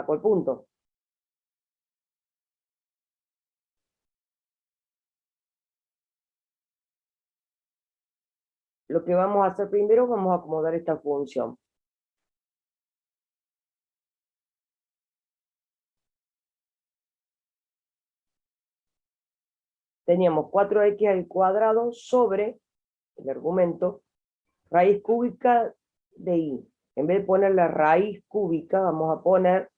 saco el punto. Lo que vamos a hacer primero, vamos a acomodar esta función. Teníamos 4x al cuadrado sobre el argumento raíz cúbica de y. En vez de poner la raíz cúbica, vamos a poner,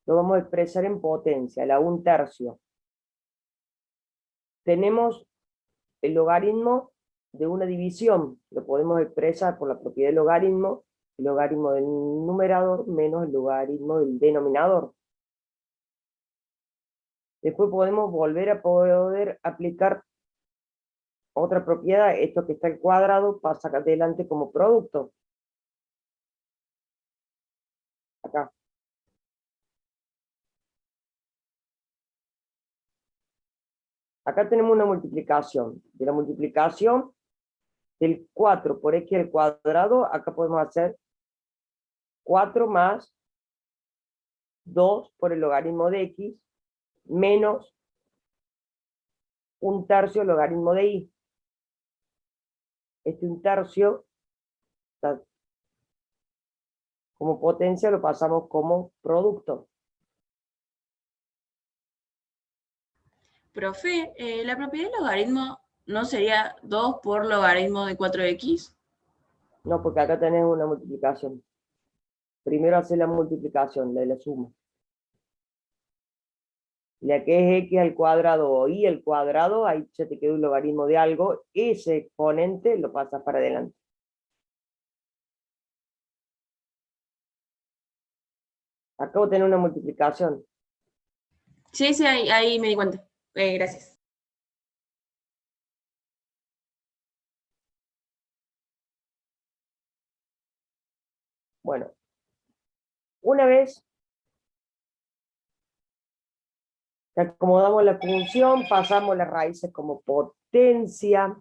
lo vamos a expresar en potencia, la 1/3. Tenemos el logaritmo de una división, lo podemos expresar por la propiedad del logaritmo, el logaritmo del numerador menos el logaritmo del denominador. Después podemos volver a poder aplicar otra propiedad, esto que está al cuadrado pasa adelante como producto. Acá. Acá tenemos una multiplicación. De la multiplicación del 4 por x al cuadrado, acá podemos hacer 4 más 2 por el logaritmo de x menos 1/3 el logaritmo de y. Este 1/3 como potencia lo pasamos como producto. Profe, la propiedad del logaritmo no sería 2 por logaritmo de 4x. No, porque acá tenés una multiplicación. Primero hacer la multiplicación, la suma. La que es x al cuadrado o y al cuadrado, ahí se te quedó un logaritmo de algo, ese exponente lo pasas para adelante. Acabo de tener una multiplicación. Sí, sí, ahí me di cuenta. Gracias. Bueno, una vez que acomodamos la función, pasamos las raíces como potencia,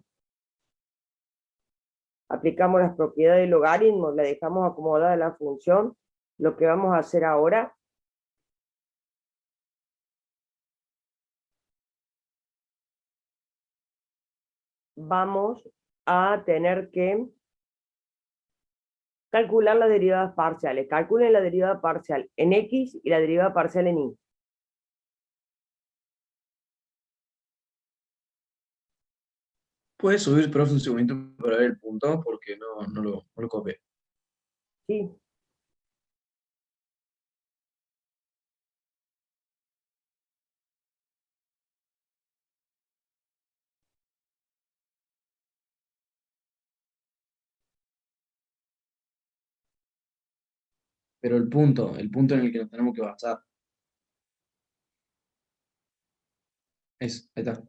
aplicamos las propiedades del logaritmo, la dejamos acomodada la función. Lo que vamos a hacer ahora vamos a tener que calcular las derivadas parciales. Calculen la derivada parcial en x y la derivada parcial en y. ¿Puedes subir, profe, un segundito para ver el punto? Porque no lo copié. ¿Sí? Pero el punto en el que nos tenemos que basar. Ahí está.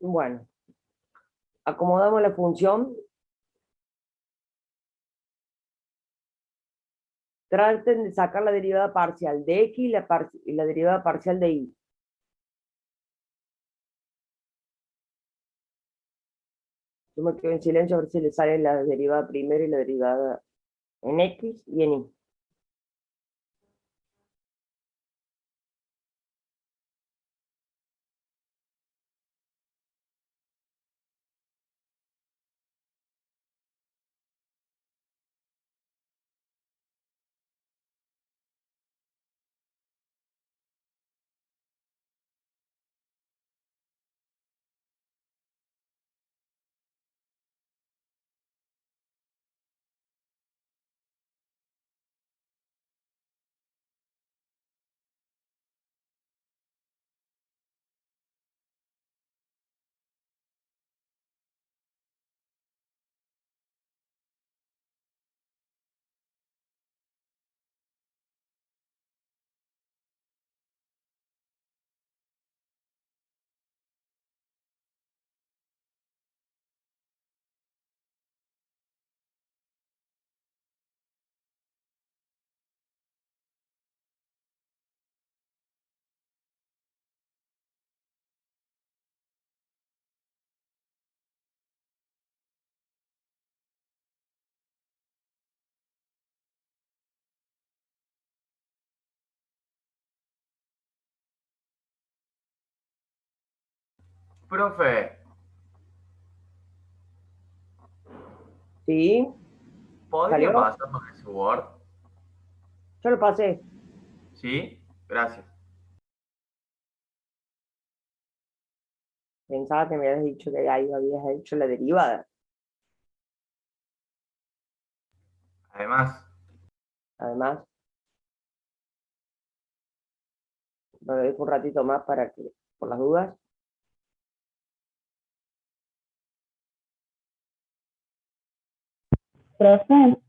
Bueno, acomodamos la función. Traten de sacar la derivada parcial de x y la derivada parcial de y. Yo me quedo en silencio a ver si le sale la derivada primero y la derivada en x y en y. Profe, ¿Sí? ¿podría ¿Salió? pasarnos ese Word? Yo lo pasé. ¿Sí? Gracias. Pensaba que me habías dicho que ahí habías hecho la derivada. Además, Además, lo dejo un ratito más para que, por las dudas. Profe,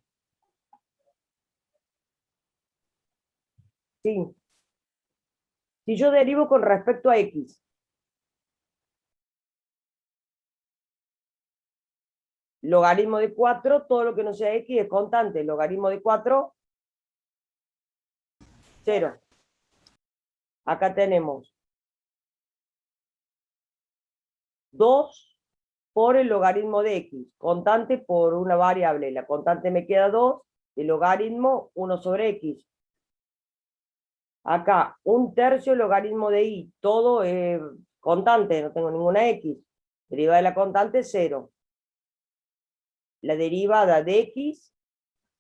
Sí. Si yo derivo con respecto a x, logaritmo de 4, todo lo que no sea x es constante. Logaritmo de 4, 0. Acá tenemos 2 por el logaritmo de x, constante por una variable. La constante me queda 2, el logaritmo 1 sobre x. Acá, 1/3 logaritmo de y, todo es constante, no tengo ninguna x. Derivada de la constante, 0. La derivada de x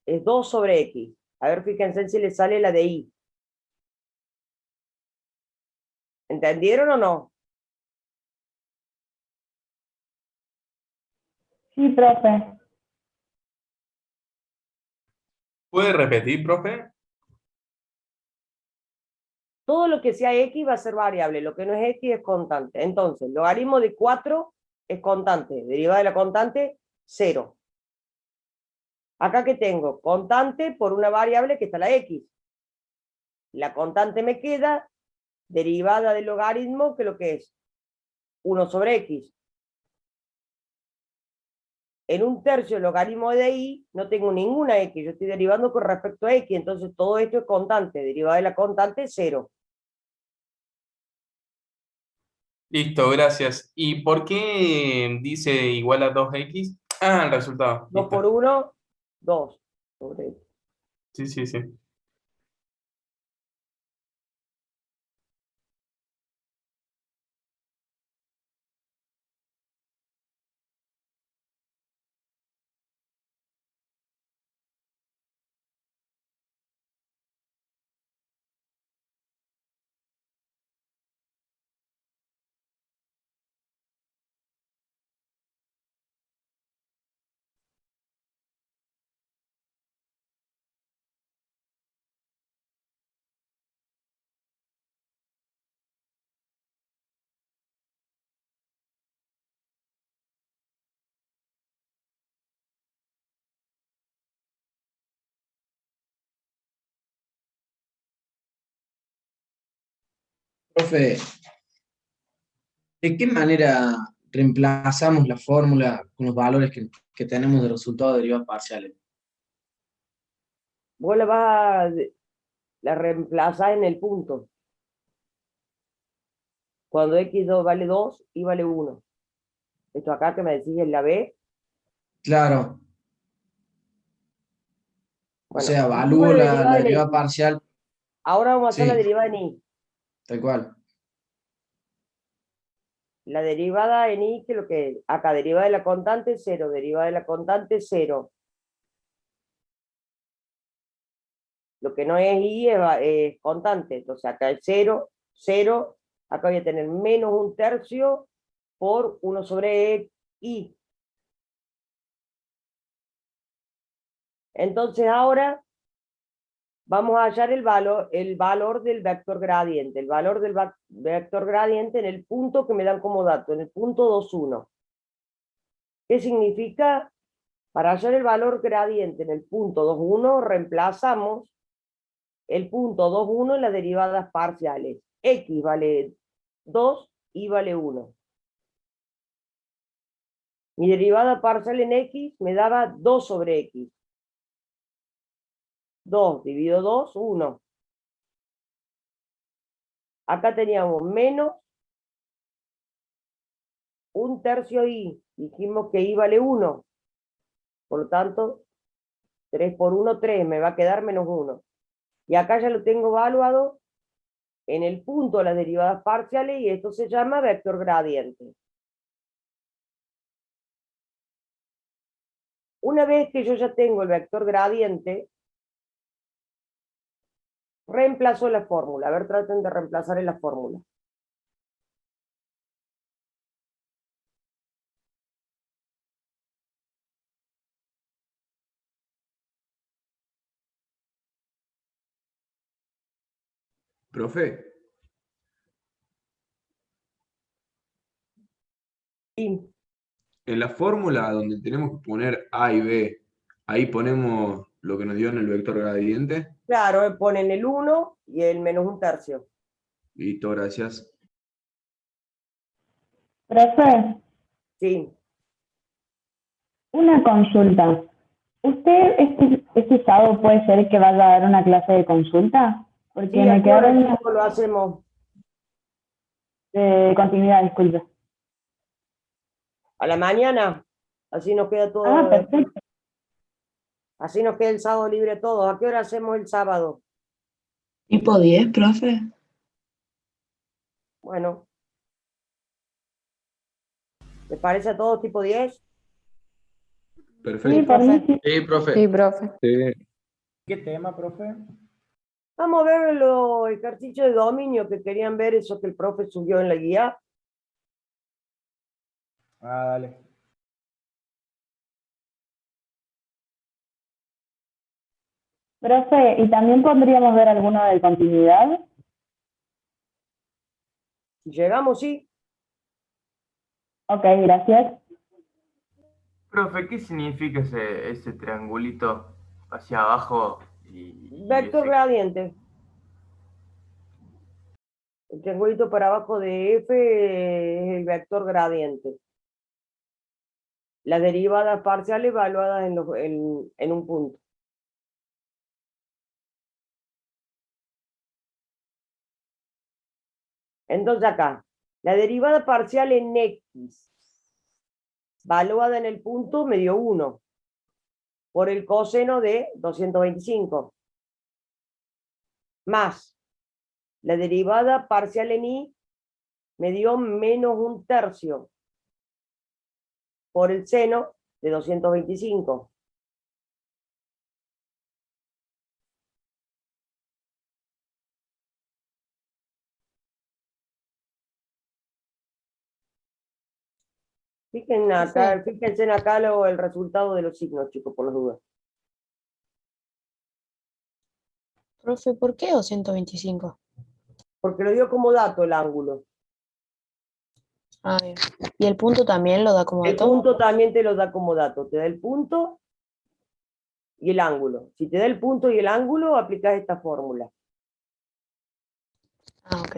es 2 sobre x. A ver, fíjense si le sale la de y. ¿Entendieron o no? sí, profe. ¿Puede repetir, profe? Todo lo que sea x va a ser variable, lo que no es x es constante. Entonces, logaritmo de 4 es constante, derivada de la constante, 0. Acá que tengo, constante por una variable que está la x. La constante me queda derivada del logaritmo, que lo que es 1 sobre x. En 1/3 logaritmo de y no tengo ninguna x, yo estoy derivando con respecto a x, entonces todo esto es constante, derivada de la constante, 0. Listo, gracias. ¿Y por qué dice igual a 2x? Ah, el resultado. 2 por Listo. 1, 2 sobre x. Sí, sí, sí. Profe, ¿de qué manera reemplazamos la fórmula con los valores que tenemos de resultado de derivadas parciales. Vos la reemplazás en el punto. Cuando x2 vale 2, y vale 1. Esto acá que me decís es la b. Claro, o Bueno, sea, hicimos evalúo la en derivada X. parcial, Ahora vamos a hacer la sí, derivada en y. tal cual. La derivada en y, que es lo que es. Acá, derivada de la constante, 0. Derivada de la constante, 0. Lo que no es y es constante. Entonces acá es 0, 0. Acá voy a tener menos 1/3 por 1 sobre y. Entonces ahora vamos a hallar el valor del vector gradiente. El valor del vector gradiente en el punto que me dan como dato, en el punto 2, 1. ¿Qué significa? Para hallar el valor gradiente en el punto 2, 1, reemplazamos el punto 2, 1 en las derivadas parciales. X vale 2, y vale 1. Mi derivada parcial en X me daba 2 sobre X. 2 dividido 2, 1. Acá teníamos menos 1/3 y. Dijimos que y vale 1. Por lo tanto, 3 por 1, 3. Me va a quedar menos 1. Y acá ya lo tengo evaluado en el punto de las derivadas parciales y esto se llama vector gradiente. Una vez que yo ya tengo el vector gradiente, reemplazo la fórmula. A ver, traten de reemplazar en la fórmula. Profe, Y en la fórmula donde tenemos que poner A y B, ahí ponemos lo que nos dio en el vector gradiente. claro, ponen el 1 y el menos 1/3. Listo, gracias. Profe, Sí. una consulta. ¿Usted este sábado puede ser que vaya a dar una clase de consulta? Porque Sí, me ¿a qué hora, quedaron chicos, lo hacemos? de continuidad, disculpe. A la mañana. Así nos queda todo. Ah, perfecto. Así nos queda el sábado libre a todos. ¿A qué hora hacemos el sábado? ¿Tipo 10, profe? Bueno. ¿Les parece a todos tipo 10? Sí, Perfecto. por mí sí. Sí, profe. Sí, profe. ¿Qué tema, profe? Vamos a ver los ejercicios de dominio que querían ver, eso que el profe subió en la guía. Ah, dale. Profe, ¿y también podríamos ver alguno de continuidad? Si llegamos, sí. Ok, gracias. Profe, ¿qué significa ese triangulito hacia abajo y Vector ese? gradiente. El triangulito para abajo de F es el vector gradiente. Las derivadas parciales evaluadas en un punto. Entonces acá, la derivada parcial en X, evaluada en el punto, me dio 1, por el coseno de 225. Más, la derivada parcial en Y, me dio menos 1/3, por el seno de 225. Fíjense acá el resultado de los signos, chicos, por las dudas. Profe, ¿por qué 225? Porque lo dio como dato el ángulo. Ah, bien. ¿Y el punto también lo da como El dato? punto también te lo da como dato. Te da el punto y el ángulo. Si te da el punto y el ángulo, aplicas esta fórmula. Ah, ok.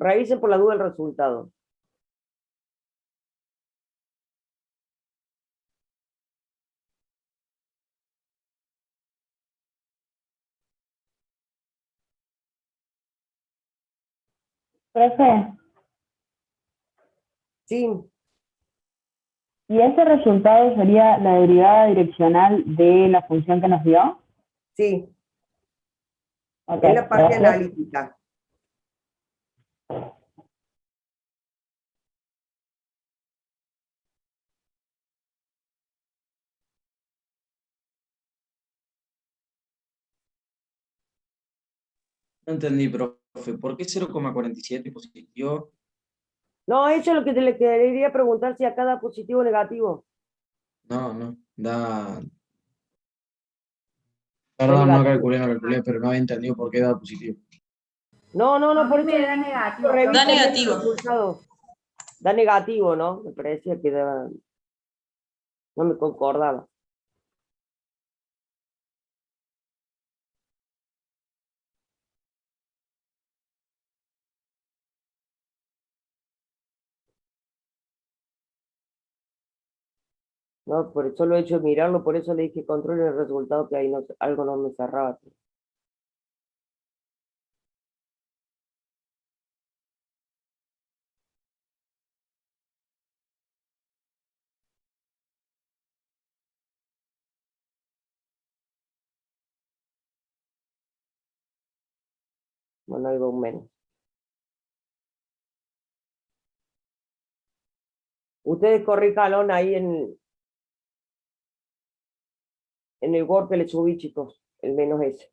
Revisen por la duda el resultado. Profe, Sí, ¿y ese resultado sería la derivada direccional de la función que nos dio? sí, Ok, es la parte gracias. analítica. No entendí, profe. ¿Por qué 0,47 positivo? No, eso es lo que te le quería preguntar, si acá da positivo o negativo. No, no. Da Perdón, negativo. no calculé, pero no había entendido por qué daba positivo. No, A por mí eso me da negativo. revisen Da bien el negativo. resultado. Da negativo, ¿no? Me parecía que daba, no me concordaba. No, por eso lo he hecho de mirarlo, por eso le dije controlen el resultado, que ahí no, algo no me cerraba. Bueno, ahí va un menos. Ustedes corríjanlo ahí en el Word que le subí, chicos, el menos ese.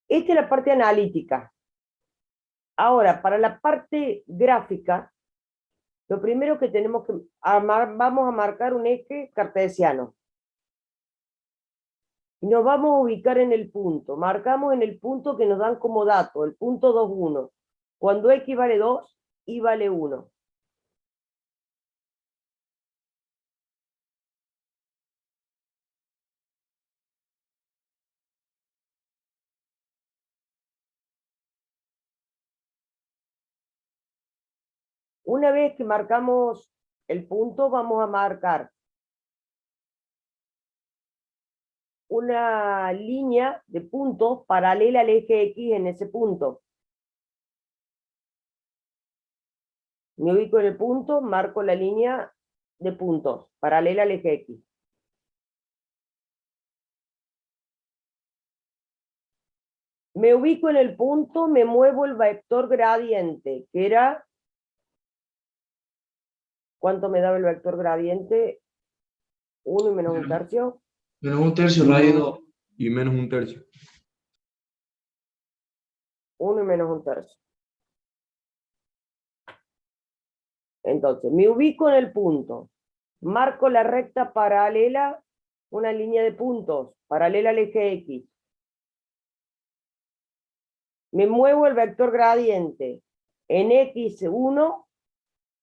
Esta es la parte analítica. Ahora, para la parte gráfica, lo primero que tenemos que vamos a marcar un eje cartesiano. Y nos vamos a ubicar en el punto. Marcamos en el punto que nos dan como dato, el punto 2, 1. Cuando x vale 2, y vale 1. Una vez que marcamos el punto, vamos a marcar una línea de puntos paralela al eje X en ese punto. Me ubico en el punto, marco la línea de puntos paralela al eje X. Me ubico en el punto, me muevo el vector gradiente, que era... ¿Cuánto me daba el vector gradiente? 1 y menos un tercio. Menos un tercio, radio 2. Y menos un tercio. 1 y menos un tercio. Entonces, me ubico en el punto. Marco la recta paralela, una línea de puntos, paralela al eje X. Me muevo el vector gradiente en x1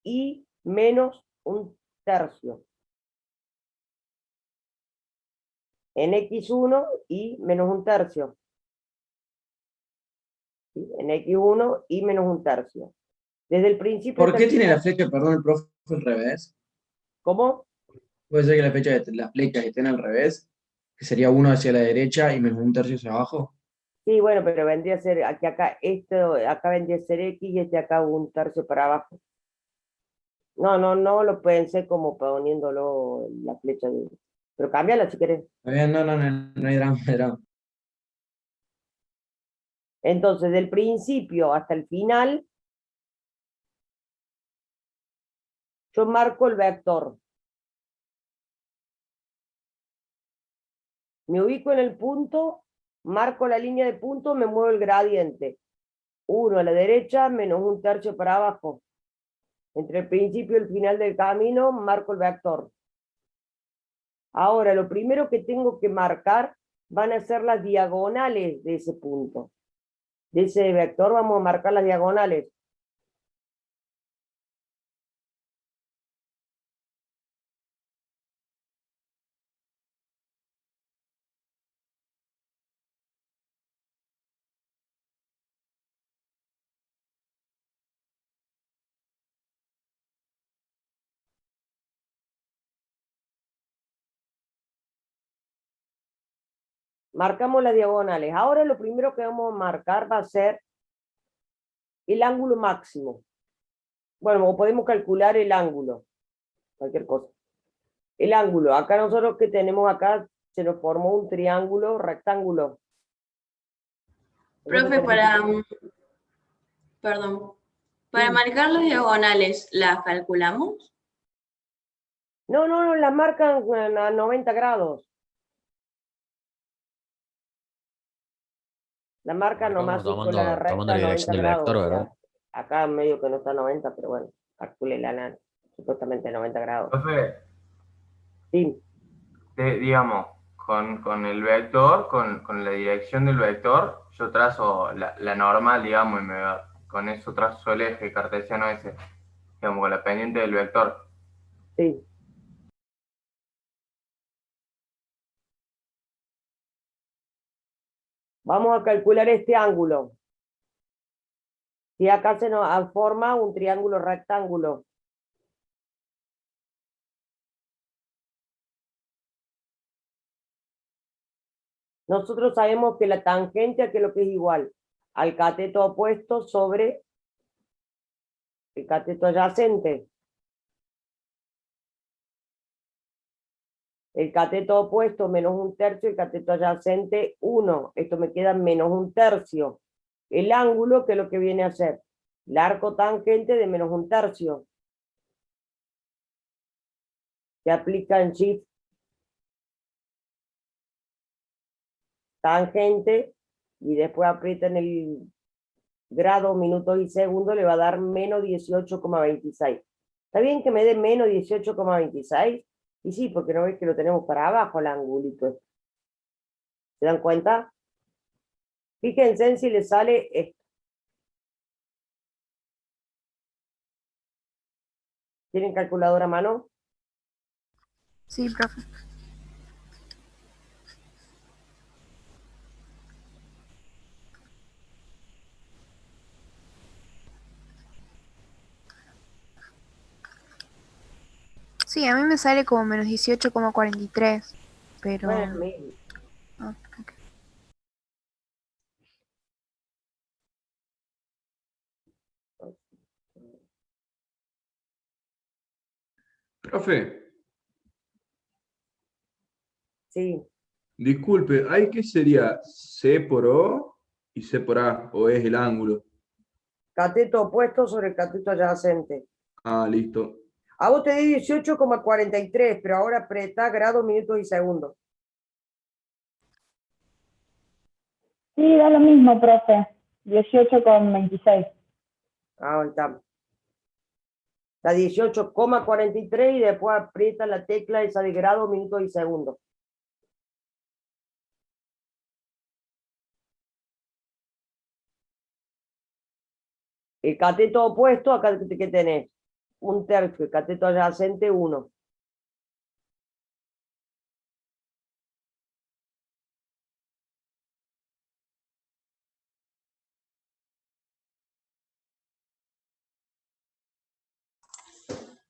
y menos un tercio. En x1 y menos un tercio. ¿Sí? En x1 y menos un tercio. Desde el principio... ¿Por qué tiene la flecha, perdón, el profe al revés? ¿Cómo? Puede ser que las flechas estén al revés, que sería 1 hacia la derecha y menos un tercio hacia abajo. Sí, bueno, pero vendría a ser, aquí acá, esto, acá vendría a ser x y este acá un tercio para abajo. No lo pensé como poniéndolo la flecha de... Pero cámbiala si querés. Está bien, no hay drama, no hay drama. Entonces, del principio hasta el final, yo marco el vector. Me ubico en el punto, marco la línea de punto, me muevo el gradiente. 1 a la derecha, menos un tercio para abajo. Entre el principio y el final del camino, marco el vector. Ahora, lo primero que tengo que marcar van a ser las diagonales de ese punto. De ese vector vamos a marcar las diagonales. Marcamos las diagonales. Ahora lo primero que vamos a marcar va a ser el ángulo máximo. Bueno, o podemos calcular el ángulo, cualquier cosa. El ángulo, acá nosotros que tenemos acá, se nos formó un triángulo rectángulo. Profe, perdón, para Sí. marcar las diagonales, ¿las calculamos? No, las marcan a 90 grados. La marca nomás con la recta tomando la 90 dirección del grados. vector, o sea, ¿verdad? acá medio que no está 90, pero bueno, calcule la supuestamente 90 grados. Profe, Sí, digamos, con el vector, con la dirección del vector, yo trazo la normal, digamos, con eso trazo el eje cartesiano ese, digamos, con la pendiente del vector. sí. Vamos a calcular este ángulo. Si acá se nos forma un triángulo rectángulo. Nosotros sabemos que la tangente a que lo que es igual al cateto opuesto sobre el cateto adyacente. El cateto opuesto menos 1/3, el cateto adyacente 1. Esto me queda menos 1/3. El ángulo, que es lo que viene a ser el arco tangente de menos 1/3. Se aplica en shift tangente y después aprieta en el grado, minutos y segundos, le va a dar menos 18,26. ¿Está bien que me dé menos 18,26? Y sí, porque no ves que lo tenemos para abajo el angulito. ¿Se dan cuenta? Fíjense en si le sale esto. ¿Tienen calculadora a mano? Sí, profe. Sí, a mí me sale como menos 18,43, pero... Bueno, mismo. Ah, ok. Profe, Sí, disculpe, ¿ahí qué sería? ¿C por O y C por A? ¿O es el ángulo? cateto opuesto sobre el cateto adyacente. Ah, listo. A vos te di 18,43, pero ahora apretá grados, minutos y segundos. Sí, da lo mismo, profe. 18,26. Ahí está. La 18,43 y después aprieta la tecla esa de grados, minutos y segundos. El cateto opuesto, acá que tenés 1/3, el cateto adyacente 1.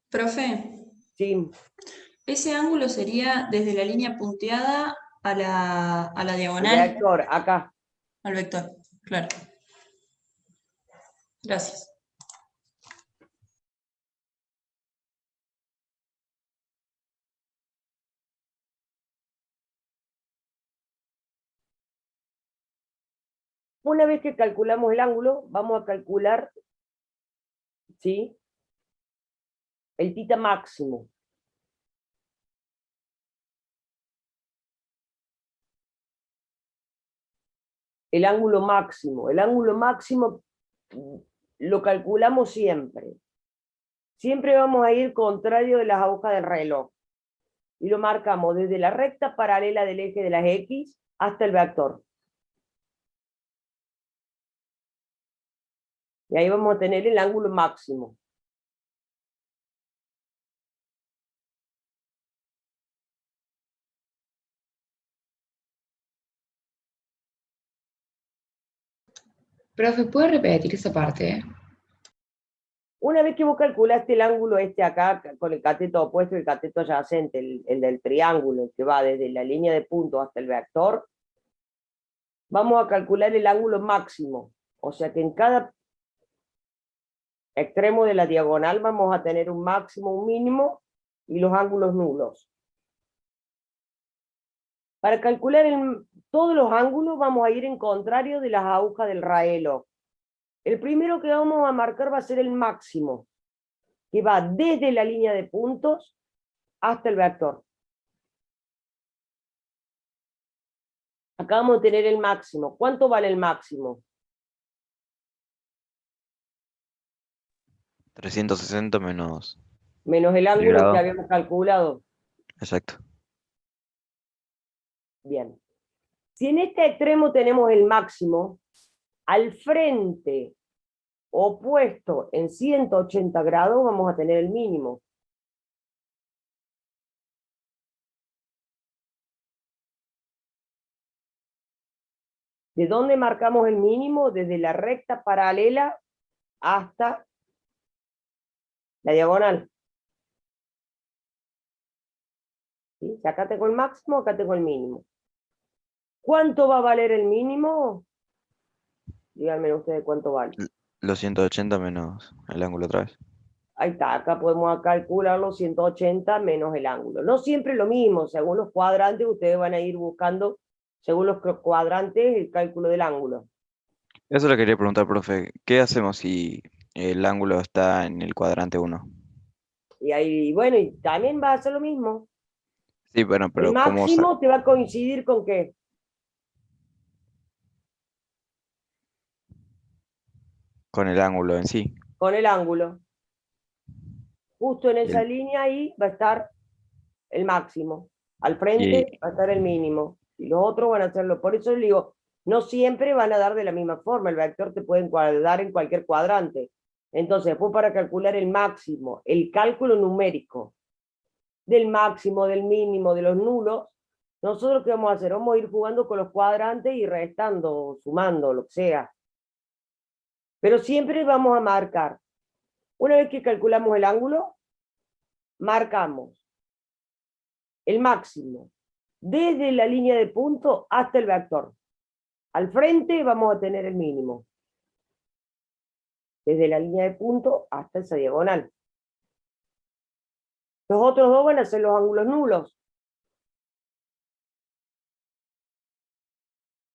Profe, Sí, ese ángulo sería desde la línea punteada a la el diagonal, vector, acá. al vector, claro. Gracias. Una vez que calculamos el ángulo, vamos a calcular, ¿sí?, el tita máximo. El ángulo máximo. El ángulo máximo lo calculamos siempre. Siempre vamos a ir contrario de las agujas del reloj. Y lo marcamos desde la recta paralela del eje de las X hasta el vector. Y ahí vamos a tener el ángulo máximo. Profe, ¿puede repetir esa parte? Una vez que vos calculaste el ángulo este acá, con el cateto opuesto y el cateto adyacente, el del triángulo, que va desde la línea de punto hasta el vector, vamos a calcular el ángulo máximo. O sea que en cada extremo de la diagonal vamos a tener un máximo, un mínimo y los ángulos nulos. Para calcular todos los ángulos vamos a ir en contrario de las agujas del reloj. El primero que vamos a marcar va a ser el máximo, que va desde la línea de puntos hasta el vector. Acá vamos a tener el máximo. ¿Cuánto vale el máximo? 360 menos. Menos el ángulo grado. que habíamos calculado. Exacto. Bien. Si en este extremo tenemos el máximo, al frente opuesto en 180 grados vamos a tener el mínimo. ¿De dónde marcamos el mínimo? Desde la recta paralela hasta la diagonal. ¿Sí? Si acá tengo el máximo, acá tengo el mínimo. ¿Cuánto va a valer el mínimo? Díganme ustedes cuánto vale. Los 180 menos el ángulo otra vez. Ahí está, acá podemos calcular los 180 menos el ángulo. No siempre lo mismo, según los cuadrantes ustedes van a ir buscando, según los cuadrantes, el cálculo del ángulo. Eso le quería preguntar, profe. ¿Qué hacemos si el ángulo está en el cuadrante 1? Y ahí, bueno, y también va a ser lo mismo. Sí, bueno, El pero ¿cómo máximo te va a coincidir con qué? con el ángulo en sí? Con el ángulo. Justo en Y esa el- línea ahí va a estar el máximo. Al frente Y, va a estar el mínimo. Y los otros van a hacerlo. Por eso les digo, no siempre van a dar de la misma forma. El vector te puede dar en cualquier cuadrante. Entonces, después para calcular el máximo, el cálculo numérico del máximo, del mínimo, de los nulos, nosotros ¿qué vamos a hacer? Vamos a ir jugando con los cuadrantes y restando, sumando, lo que sea. Pero siempre vamos a marcar. Una vez que calculamos el ángulo, marcamos el máximo desde la línea de punto hasta el vector. Al frente vamos a tener el mínimo. Desde la línea de punto hasta esa diagonal. Los otros dos van a ser los ángulos nulos.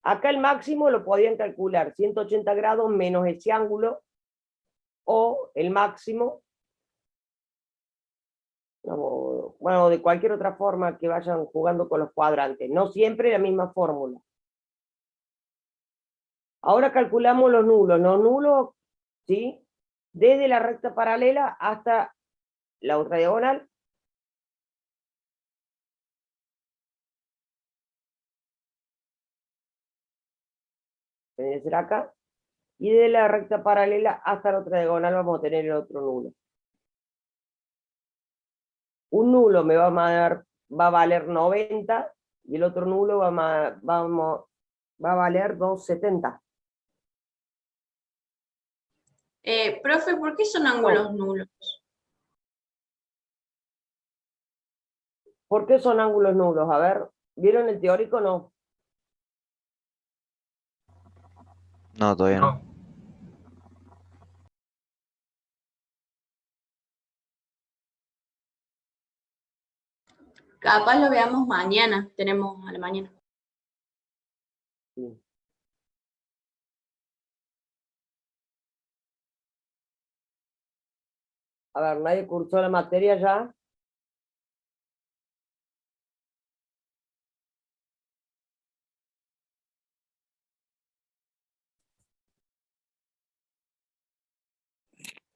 Acá el máximo lo podían calcular 180 grados menos ese ángulo, o el máximo, bueno, de cualquier otra forma que vayan jugando con los cuadrantes. No siempre la misma fórmula. Ahora calculamos los nulos. Los nulos, ¿sí? Desde la recta paralela hasta la otra diagonal. Tiene que ser acá. Y de la recta paralela hasta la otra diagonal vamos a tener el otro nulo. Un nulo me va a valer 90 y el otro nulo va a valer 270. Profe, ¿por qué son ángulos nulos? ¿Por qué son ángulos nulos? A ver, ¿vieron el teórico o no? No, todavía no. Capaz lo veamos mañana, tenemos a la mañana. Sí. A ver, ¿nadie cursó la materia ya?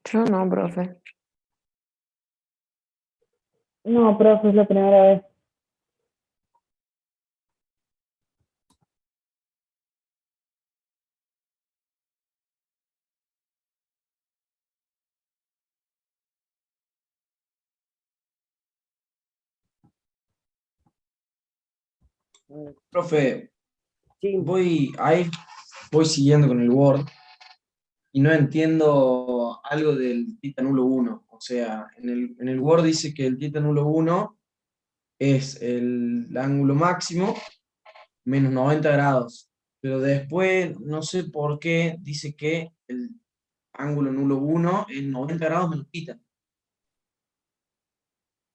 Yo no, profe. No, profe, es la primera vez. Profe, Sí. voy siguiendo con el Word y no entiendo algo del θ nulo 1. O sea, en el Word dice que el θ nulo 1 es el ángulo máximo menos 90 grados. pero después no sé por qué dice que el ángulo nulo 1 es 90 grados menos θ.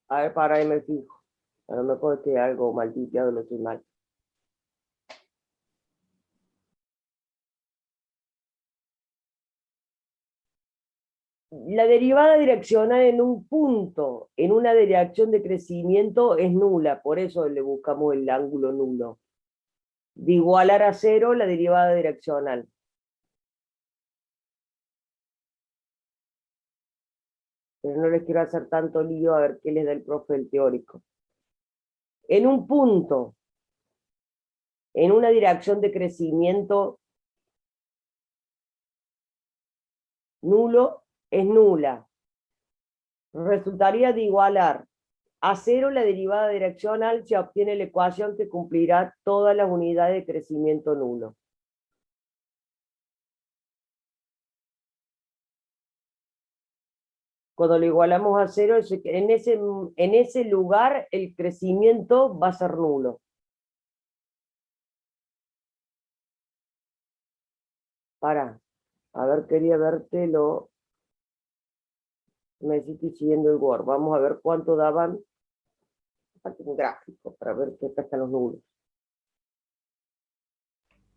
A ver, para ahí me fijo. A lo mejor que algo mal tipeado, lo estoy mal. La derivada direccional en un punto, en una dirección de crecimiento, es nula, por eso le buscamos el ángulo nulo. De igualar a 0 la derivada direccional. Pero no les quiero hacer tanto lío a ver qué les da el profe el teórico. En un punto, en una dirección de crecimiento nulo, es nula. Resultaría de igualar a 0 la derivada direccional, se obtiene la ecuación que cumplirá todas las unidades de crecimiento nulo. Cuando lo igualamos a 0, en ese lugar el crecimiento va a ser nulo. A ver, quería vértelo. Me estoy siguiendo el Word. Vamos a ver cuánto daban. Falta un gráfico para ver qué acá están los nulos.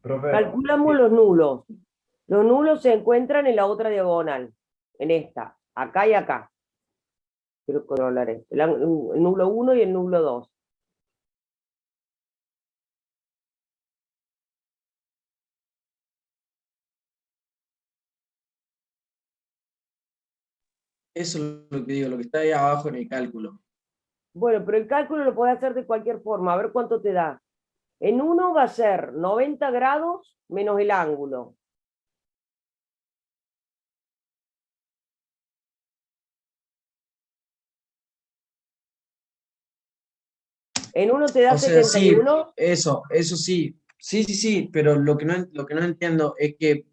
Profe, Calculamos los nulos. Los nulos se encuentran en la otra diagonal. En esta. Acá y acá. Quiero controlar esto. El nulo 1 y el nulo 2. Eso es lo que digo, lo que está ahí abajo en el cálculo. Bueno, pero el cálculo lo puedes hacer de cualquier forma. A ver cuánto te da. En uno va a ser 90 grados menos el ángulo. En uno te da O sea, sí, 71. eso sí. Sí, pero lo que no entiendo es que,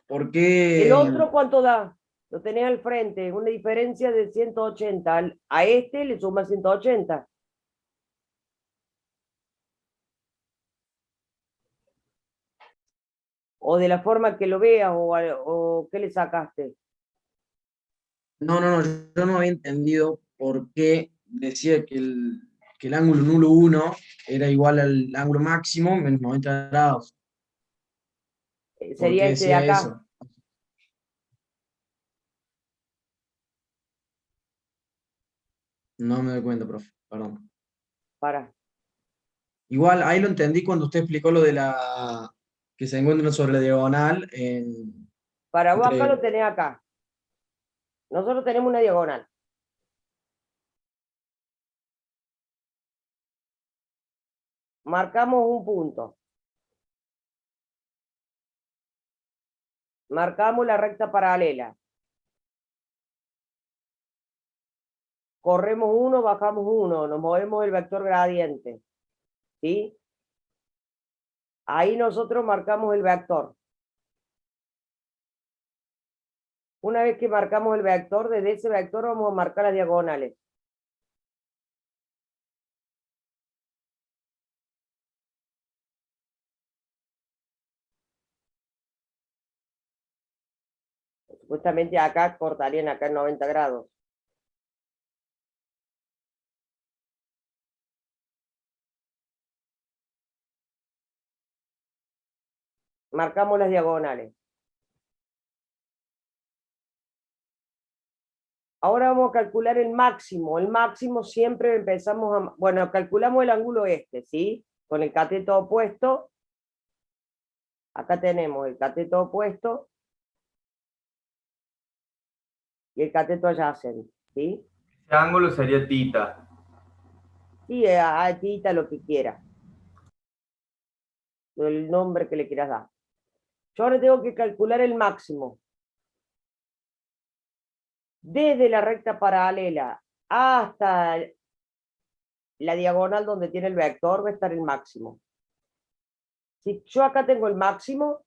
¿por qué ¿El otro cuánto da? Lo tenés al frente, una diferencia de 180. A este le suma 180. O de la forma que lo veas, o ¿qué le sacaste? No, yo no había entendido por qué decía que el ángulo nulo 1 era igual al ángulo máximo menos 90 grados. ¿Por Sería qué este de decía acá. eso? No me doy cuenta, profe, perdón. Para. Igual, ahí lo entendí cuando usted explicó lo de que se encuentran sobre la diagonal. Para vos acá entre- lo tenés acá. Nosotros tenemos una diagonal. Marcamos un punto. Marcamos la recta paralela. Corremos 1, bajamos 1, nos movemos el vector gradiente. ¿Sí? Ahí nosotros marcamos el vector. Una vez que marcamos el vector, desde ese vector vamos a marcar las diagonales. Supuestamente acá cortarían acá en 90 grados. Marcamos las diagonales. Ahora vamos a calcular el máximo. El máximo siempre empezamos a... Bueno, calculamos el ángulo este, ¿sí? Con el cateto opuesto. Acá tenemos el cateto opuesto y el cateto adyacente, ¿sí? Ese ángulo sería θ. Sí, a tita lo que quiera. El nombre que le quieras dar. Yo ahora tengo que calcular el máximo. Desde la recta paralela hasta la diagonal donde tiene el vector va a estar el máximo. Si yo acá tengo el máximo,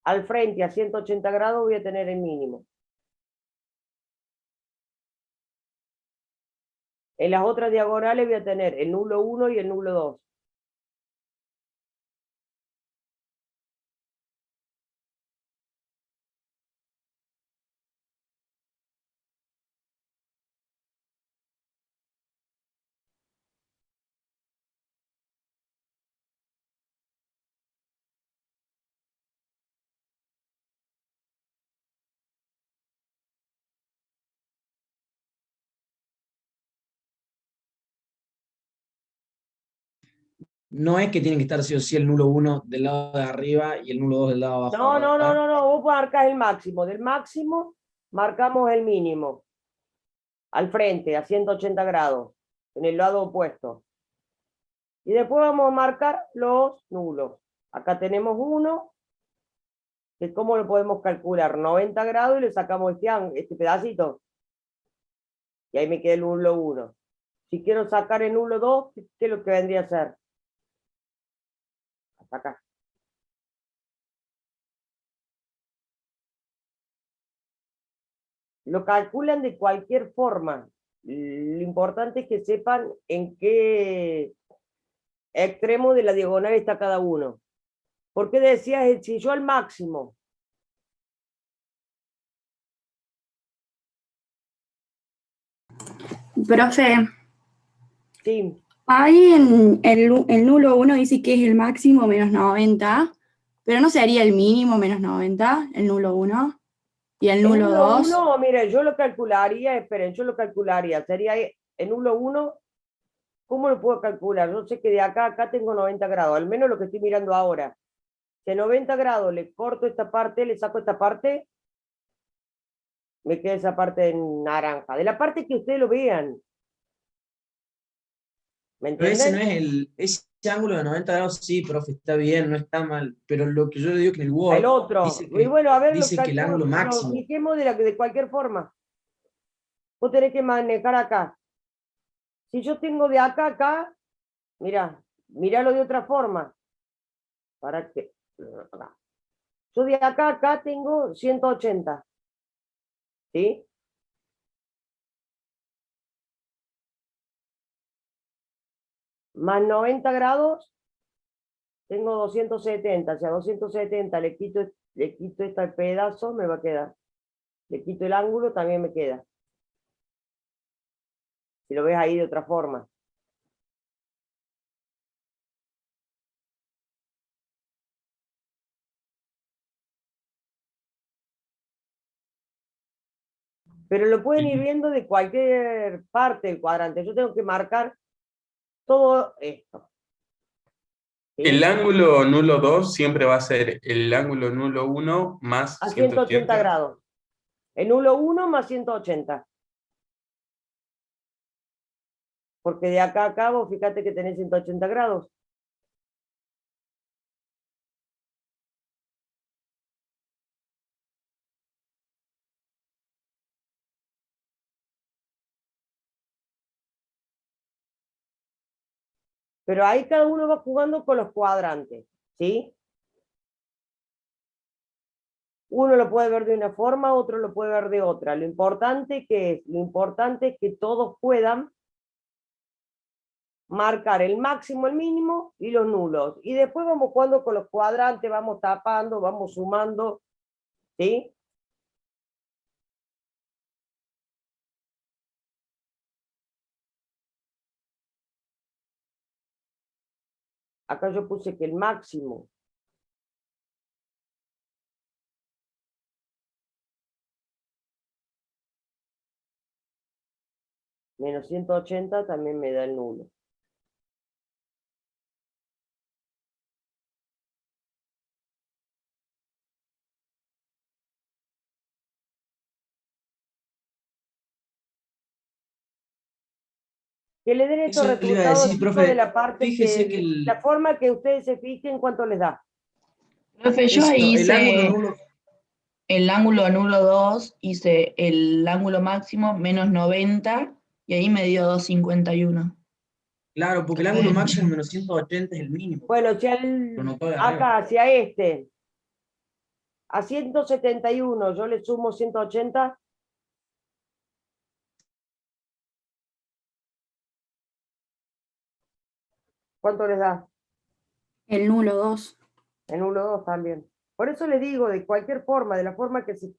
al frente a 180 grados voy a tener el mínimo. En las otras diagonales voy a tener el nulo 1 y el nulo 2. no es que tiene que estar sí o sí el nulo 1 del lado de arriba y el nulo 2 del lado de abajo, No, no, no, ¿verdad? no, no, vos marcas el máximo. Del máximo marcamos el mínimo. Al frente, a 180 grados, en el lado opuesto. Y después vamos a marcar los nulos. Acá tenemos uno, que ¿cómo lo podemos calcular? 90 grados y le sacamos este pedacito. Y ahí me queda el nulo 1. Si quiero sacar el nulo 2, ¿qué es lo que vendría a ser? Hasta acá. Lo calculan de cualquier forma. Lo importante es que sepan en qué extremo de la diagonal está cada uno. ¿Por qué decías si yo al máximo? Profe, Sí. ahí en el nulo 1 dice que es el máximo menos 90, pero no sería el mínimo menos 90, el nulo 1, y el El nulo nulo 2. 1, mire, yo lo calcularía, esperen, yo lo calcularía, sería el nulo 1, ¿cómo lo puedo calcular? Yo sé que de acá a acá tengo 90 grados, al menos lo que estoy mirando ahora. Si a 90 grados le corto esta parte, le saco esta parte, me queda esa parte en naranja. De la parte que ustedes lo vean. ¿Me Pero ese no entienden? es ese ángulo de 90 grados, sí, profe, está bien, no está mal. Pero lo que yo le digo que en el El Word otro. Y bueno, a ver, dice que el ángulo lo máximo. fijemos de cualquier forma. Vos tenés que manejar acá. Si yo tengo de acá a acá, miralo de otra forma. ¿Para qué? Yo de acá a acá tengo 180. ¿Sí? Más 90 grados, tengo 270. Si a 270 le quito este pedazo, me va a quedar. Le quito el ángulo, también me queda. Si lo ves ahí de otra forma. Pero lo pueden ir viendo de cualquier parte del cuadrante. Yo tengo que marcar todo esto. ¿Sí? El ángulo nulo 2 siempre va a ser el ángulo nulo 1 más A 180 180. grados. El nulo 1 más 180. Porque de acá a acá, vos fíjate que tenés 180 grados. Pero ahí cada uno va jugando con los cuadrantes, ¿sí? Uno lo puede ver de una forma, otro lo puede ver de otra. Lo importante es que todos puedan marcar el máximo, el mínimo y los nulos. Y después vamos jugando con los cuadrantes, vamos tapando, vamos sumando, ¿sí? Acá yo puse que el máximo menos 180 también me da el nulo. Que le den estos Eso le iba a resultados, decir, chicos, de profe, la parte fíjese que la forma que ustedes se fijen cuánto les da. Profe, yo ahí el ángulo hice nulo, el ángulo nulo 2, hice el ángulo máximo menos 90 y ahí me dio 251. claro, porque el Después ángulo del máximo mínimo. menos 180 es el mínimo, Bueno, si lo notó de arriba. acá, hacia a 171 yo le sumo 180, ¿cuánto les da? El nulo 2. En uno 2 también. Por eso les digo, de cualquier forma, de la forma que se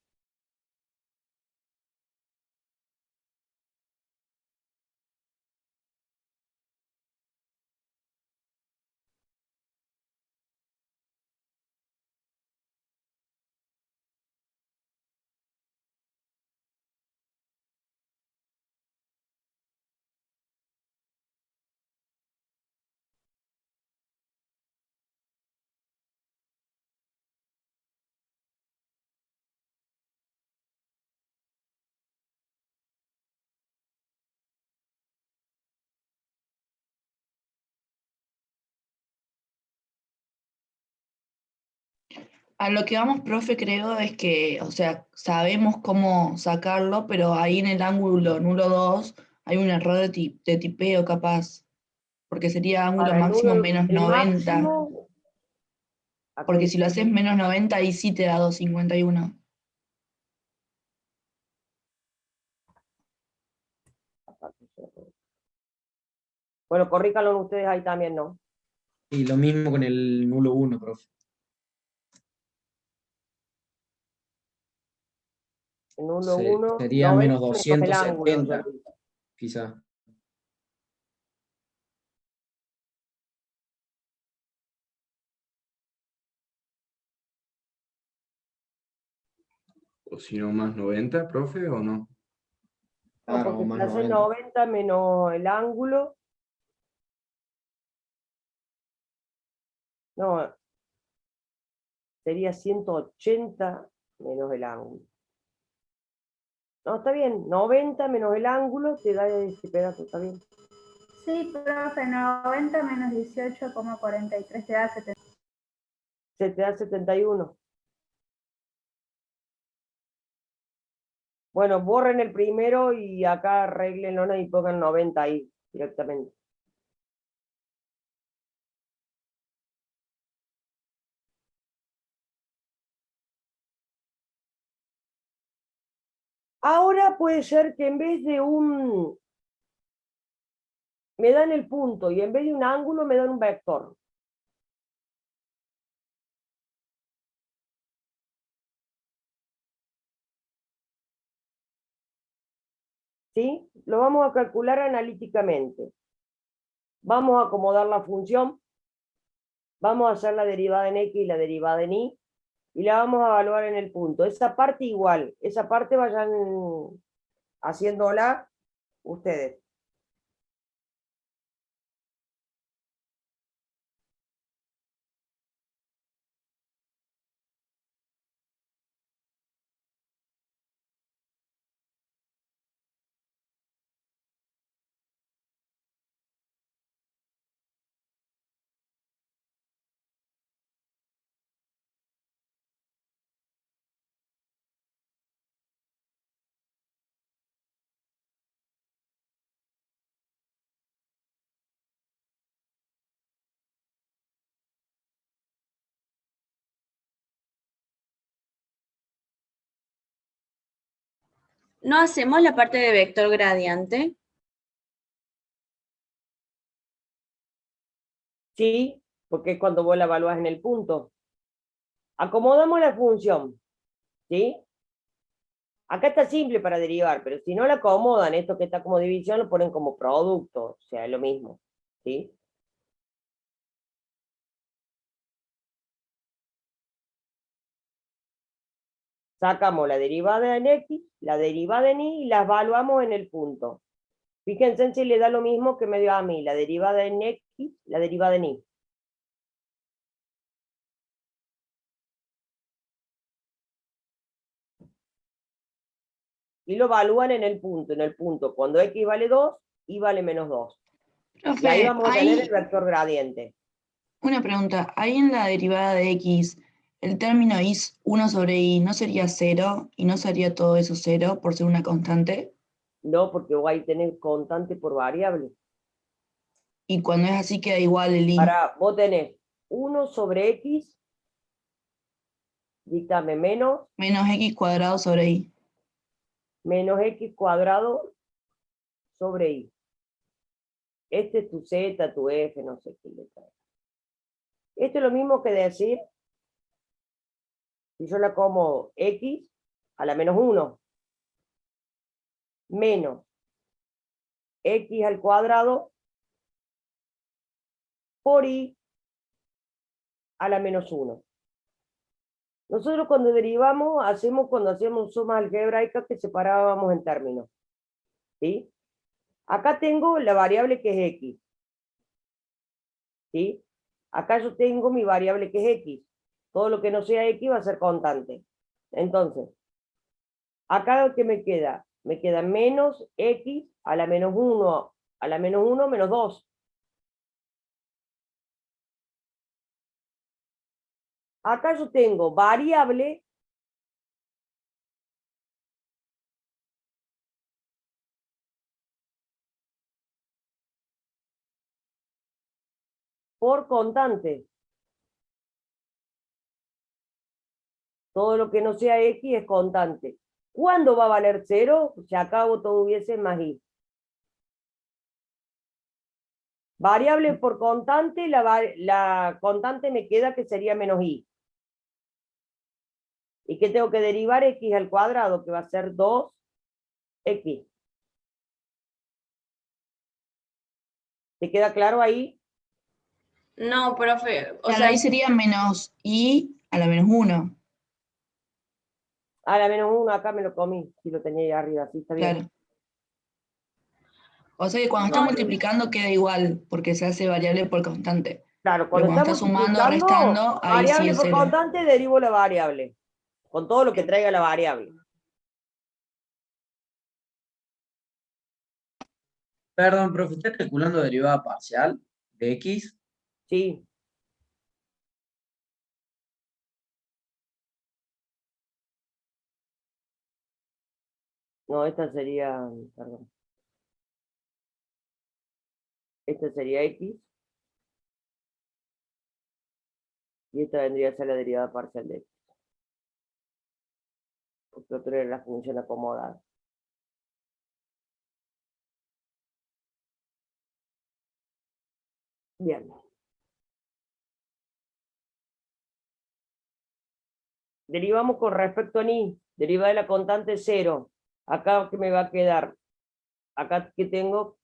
A lo que vamos, profe, creo es que, o sea, sabemos cómo sacarlo, pero ahí en el ángulo nulo 2 hay un error de tipeo capaz, porque sería ángulo Para el máximo nulo, menos el 90, máximo, acá porque si lo dice, haces menos 90, ahí sí te da 251. bueno, corríjanlo ustedes ahí también, ¿no? Y lo mismo con el nulo 1, profe. El nulo 1, Sería 90 menos menos el ángulo, yo 270, lo hice. quizá. O si no, más 90, profe, o no. No, Claro, porque o si más haces 90. 90 menos el ángulo, no, sería 180 menos el ángulo. No, está bien, 90 menos el ángulo te da este pedazo, está bien. Sí, profe, 90 menos 18,43 te da 70. Se te da 71. Bueno, borren el primero y acá arreglenlo y pongan 90 ahí directamente. Ahora puede ser que en vez de me dan el punto y en vez de un ángulo me dan un vector. ¿Sí? Lo vamos a calcular analíticamente. Vamos a acomodar la función, vamos a hacer la derivada en x y la derivada en y la vamos a evaluar en el punto. Esa parte igual, esa parte vayan haciéndola ustedes. ¿No hacemos la parte de vector gradiente? Sí, porque es cuando vos la evalúas en el punto. Acomodamos la función, ¿sí? Acá está simple para derivar, pero si no la acomodan, esto que está como división lo ponen como producto, o sea, es lo mismo, ¿sí? Sacamos la derivada en x, la derivada en y las evaluamos en el punto. Fíjense si le da lo mismo que me dio a mí, la derivada en x, la derivada en y. Y lo evalúan en el punto, cuando x vale 2, y vale menos 2. Y ahí Profe, vamos a tener el vector gradiente. una pregunta, ahí en la derivada de x, el término is 1 sobre i, ¿no sería 0 y no sería todo eso 0 por ser una constante? No, porque vos ahí tenés constante por variable. Y cuando es así queda igual el i. Para, vos tenés 1 sobre x, díctame Menos x cuadrado sobre i. menos x cuadrado sobre y. Este es tu z, tu f, no sé qué letra. Esto es lo mismo que decir, si yo la acomodo x a la menos 1, menos x al cuadrado por y a la menos 1. Nosotros cuando derivamos, cuando hacemos sumas algebraicas que separábamos en términos. ¿Sí? Acá tengo la variable que es x. ¿Sí? Acá yo tengo mi variable que es x. Todo lo que no sea x va a ser constante. Entonces, acá ¿qué me queda? Me queda menos x a la menos 1, a la menos 1 menos 2. Acá yo tengo variable por constante. Todo lo que no sea X es constante. ¿Cuándo va a valer 0? Si acá todo hubiese más Y. Variable por constante, la constante me queda que sería menos Y. ¿Y qué tengo que derivar? X al cuadrado, que va a ser 2X. ¿Te queda claro ahí? No, profe, o Claro, sea, ahí sería menos y a la menos 1. A la menos 1 acá me lo comí, si lo tenía ahí arriba, sí, está bien. Claro. O sea que cuando está No, multiplicando queda igual, porque se hace variable por constante. Claro, Pero cuando cuando está está sumando, multiplicando, restando, ahí sí variable es por 0. constante, derivo la variable. Con todo lo que traiga la variable. Perdón, profe, ¿estás calculando derivada parcial de X? Sí. No, esta sería, perdón. Esta sería X. Y esta vendría a ser la derivada parcial de X. Porque otra era la función acomodada. Bien. Derivamos con respecto a ni. Deriva de la constante 0. Acá, ¿qué me va a quedar? Acá que tengo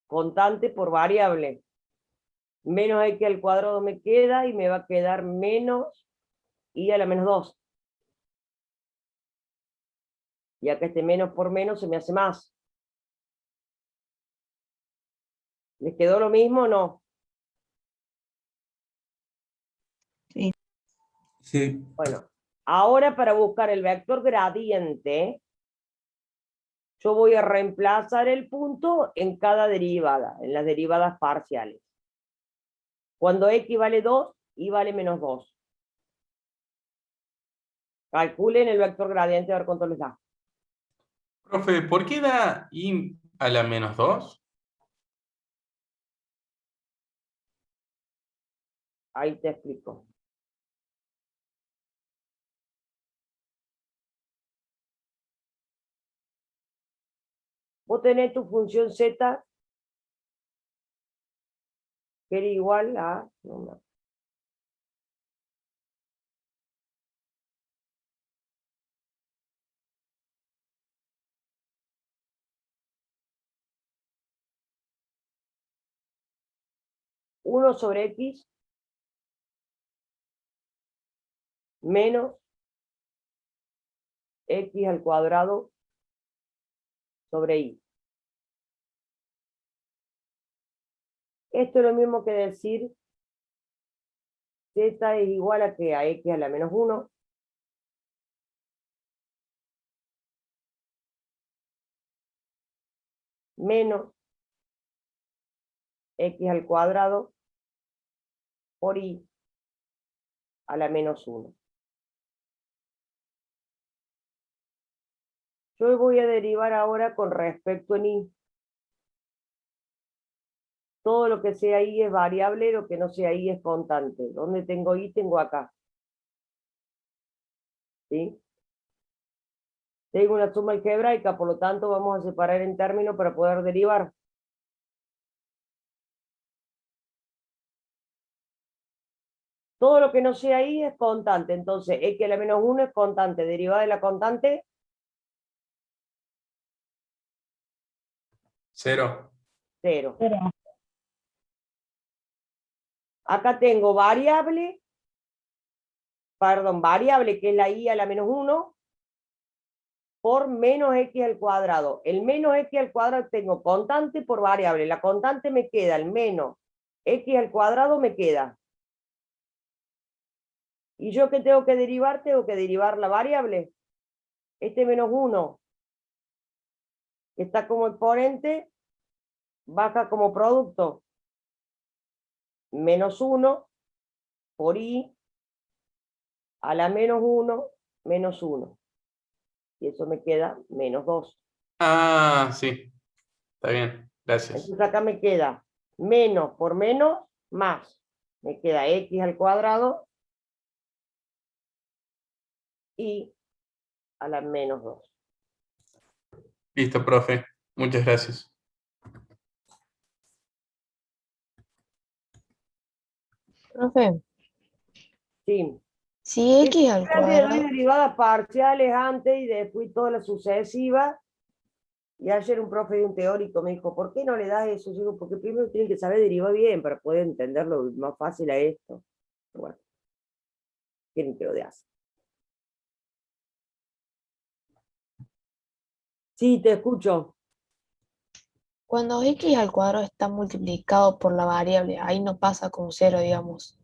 constante por variable. Menos X al cuadrado me queda y me va a quedar menos Y a la menos 2. Y acá este menos por menos se me hace más. ¿Les quedó lo mismo o no? Sí. Sí. Bueno, ahora para buscar el vector gradiente, yo voy a reemplazar el punto en cada derivada, en las derivadas parciales. Cuando X vale 2, Y vale menos 2. Calculen el vector gradiente a ver cuánto les da. Profe, ¿por qué da y a la menos 2? Ahí te explico. Vos tenés tu función z que era igual a... No, 1 sobre X menos X al cuadrado sobre Y. Esto es lo mismo que decir z es igual a que a X a la menos 1 menos X al cuadrado por Y a la menos 1. Yo voy a derivar ahora con respecto en Y. Todo lo que sea Y es variable, lo que no sea Y es constante. ¿Dónde tengo Y? Tengo acá. ¿Sí? Tengo una suma algebraica, por lo tanto vamos a separar en términos para poder derivar. Todo lo que no sea Y es constante. Entonces, X a la menos 1 es constante. Derivada de la constante, 0. 0. Acá tengo variable, que es la Y a la menos 1, por menos X al cuadrado. El menos X al cuadrado tengo constante por variable. La constante me queda, el menos X al cuadrado me queda. ¿Y yo qué tengo que derivar? Tengo que derivar la variable. Este menos 1, que está como exponente, baja como producto. Menos 1 por Y a la menos 1, menos 1. Y eso me queda menos 2. Ah, sí. Está bien. Gracias. Entonces acá me queda menos por menos, más. Me queda x al cuadrado y a la menos 2. Listo, profe. Muchas gracias. Profe, Sí. si x al Siempre doy cuadrado, derivadas parciales antes y después todas las sucesivas. Y ayer un profe de un teórico me dijo, ¿por qué no le das eso? Yo digo, porque primero tienen que saber derivar bien para poder entenderlo más fácil a esto. Bueno, tienen que lo de hacer. Sí, te escucho. cuando x al cuadrado está multiplicado por la variable, ahí no pasa con cero, digamos.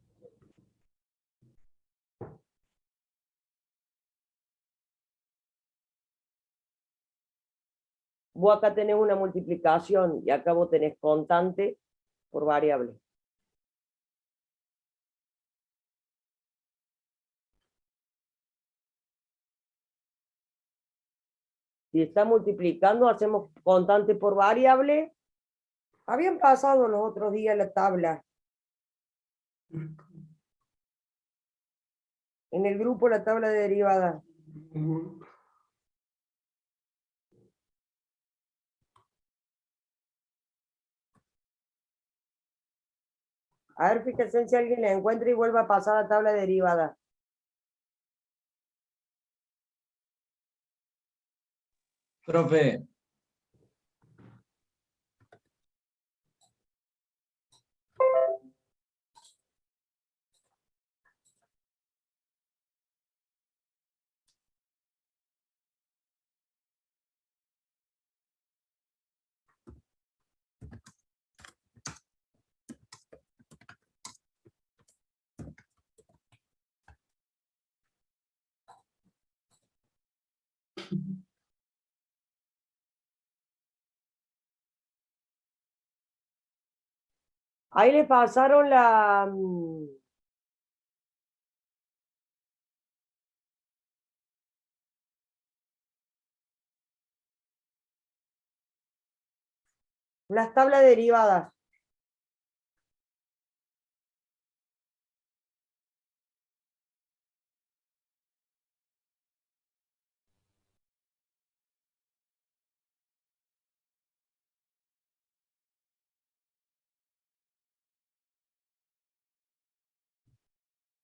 Vos acá tenés una multiplicación y acá vos tenés constante por variable. Si está multiplicando, hacemos constante por variable. Habían pasado los otros días la tabla. En el grupo la tabla de derivadas. A ver, fíjense si alguien la encuentra y vuelve a pasar a la tabla de derivadas. Profe, Ahí le pasaron las tablas derivadas.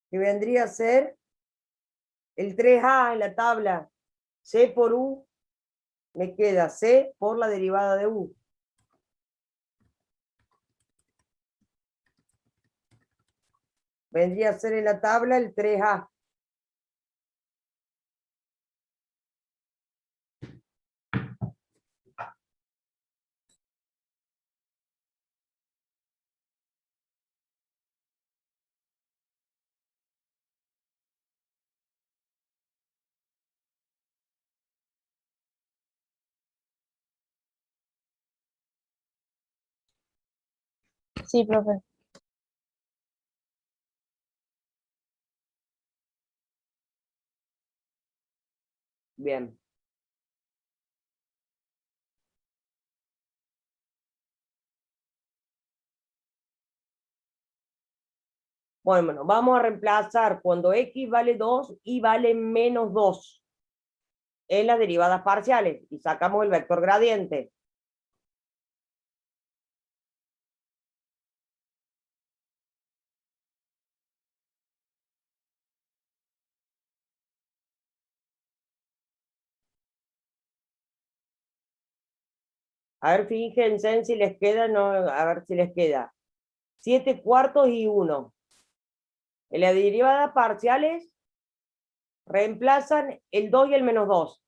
Que vendría a ser el 3a en la tabla. C por U, me queda C por la derivada de U. Vendría a ser en la tabla el 3a. Sí, profe. Bien. Bueno, vamos a reemplazar cuando x vale 2, y vale menos 2 en las derivadas parciales y sacamos el vector gradiente. A ver, fíjense si les queda, no, a ver si les queda 7 cuartos y 1. En las derivadas parciales reemplazan el 2 y el menos 2.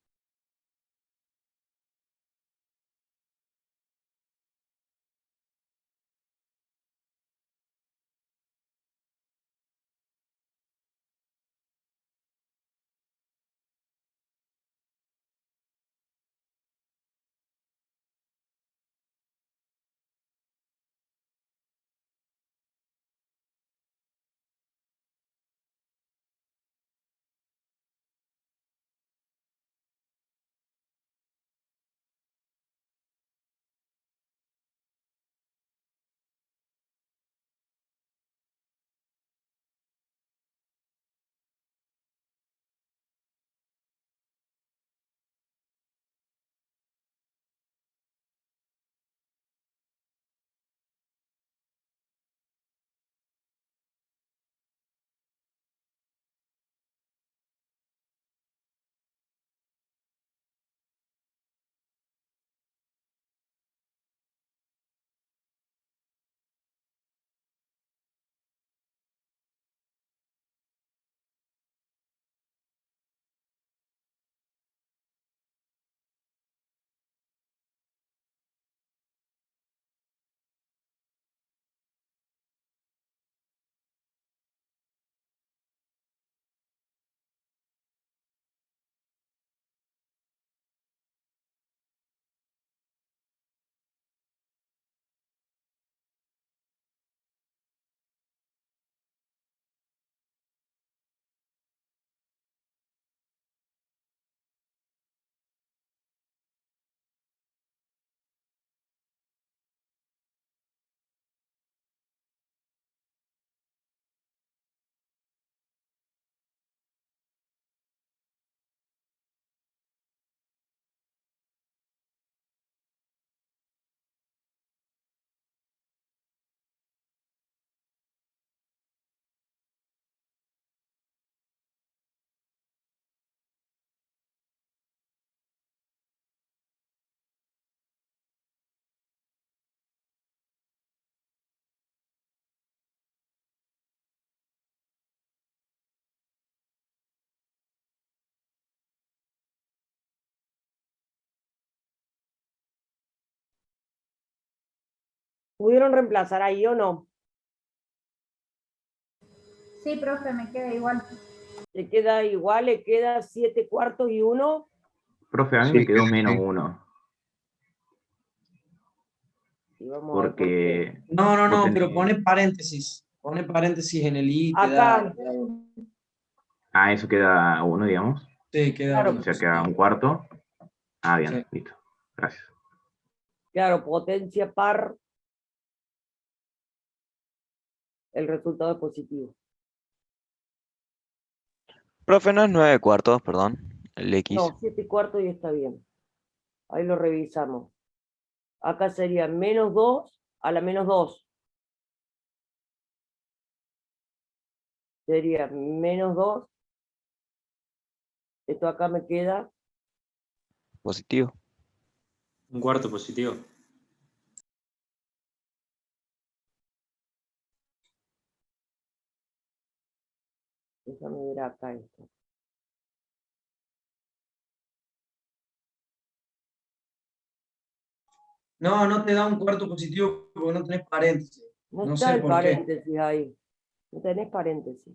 ¿Pudieron reemplazar ahí o no? Sí, profe, me queda igual. Le queda igual, le queda 7 cuartos y 1. Profe, a mí Sí, me quedó sí. menos 1. Y vamos a ver por qué. Porque No, vos pero tenés... pone paréntesis. Pone paréntesis en el i, te Acá, da. Ah, eso queda 1, digamos. Sí, queda claro, O sea, queda un cuarto. Ah, bien, Sí. listo. Gracias. claro, potencia par, el resultado es positivo. Profe, no es 9 cuartos, perdón, el X. No, 7 cuartos y está bien. Ahí lo revisamos. Acá sería menos 2 a la menos 2. Sería menos 2. Esto acá me queda Positivo. Un cuarto positivo. déjame ver acá esto. No te da un cuarto positivo porque no tenés paréntesis. No No está sé el por qué. paréntesis ahí. No tenés paréntesis.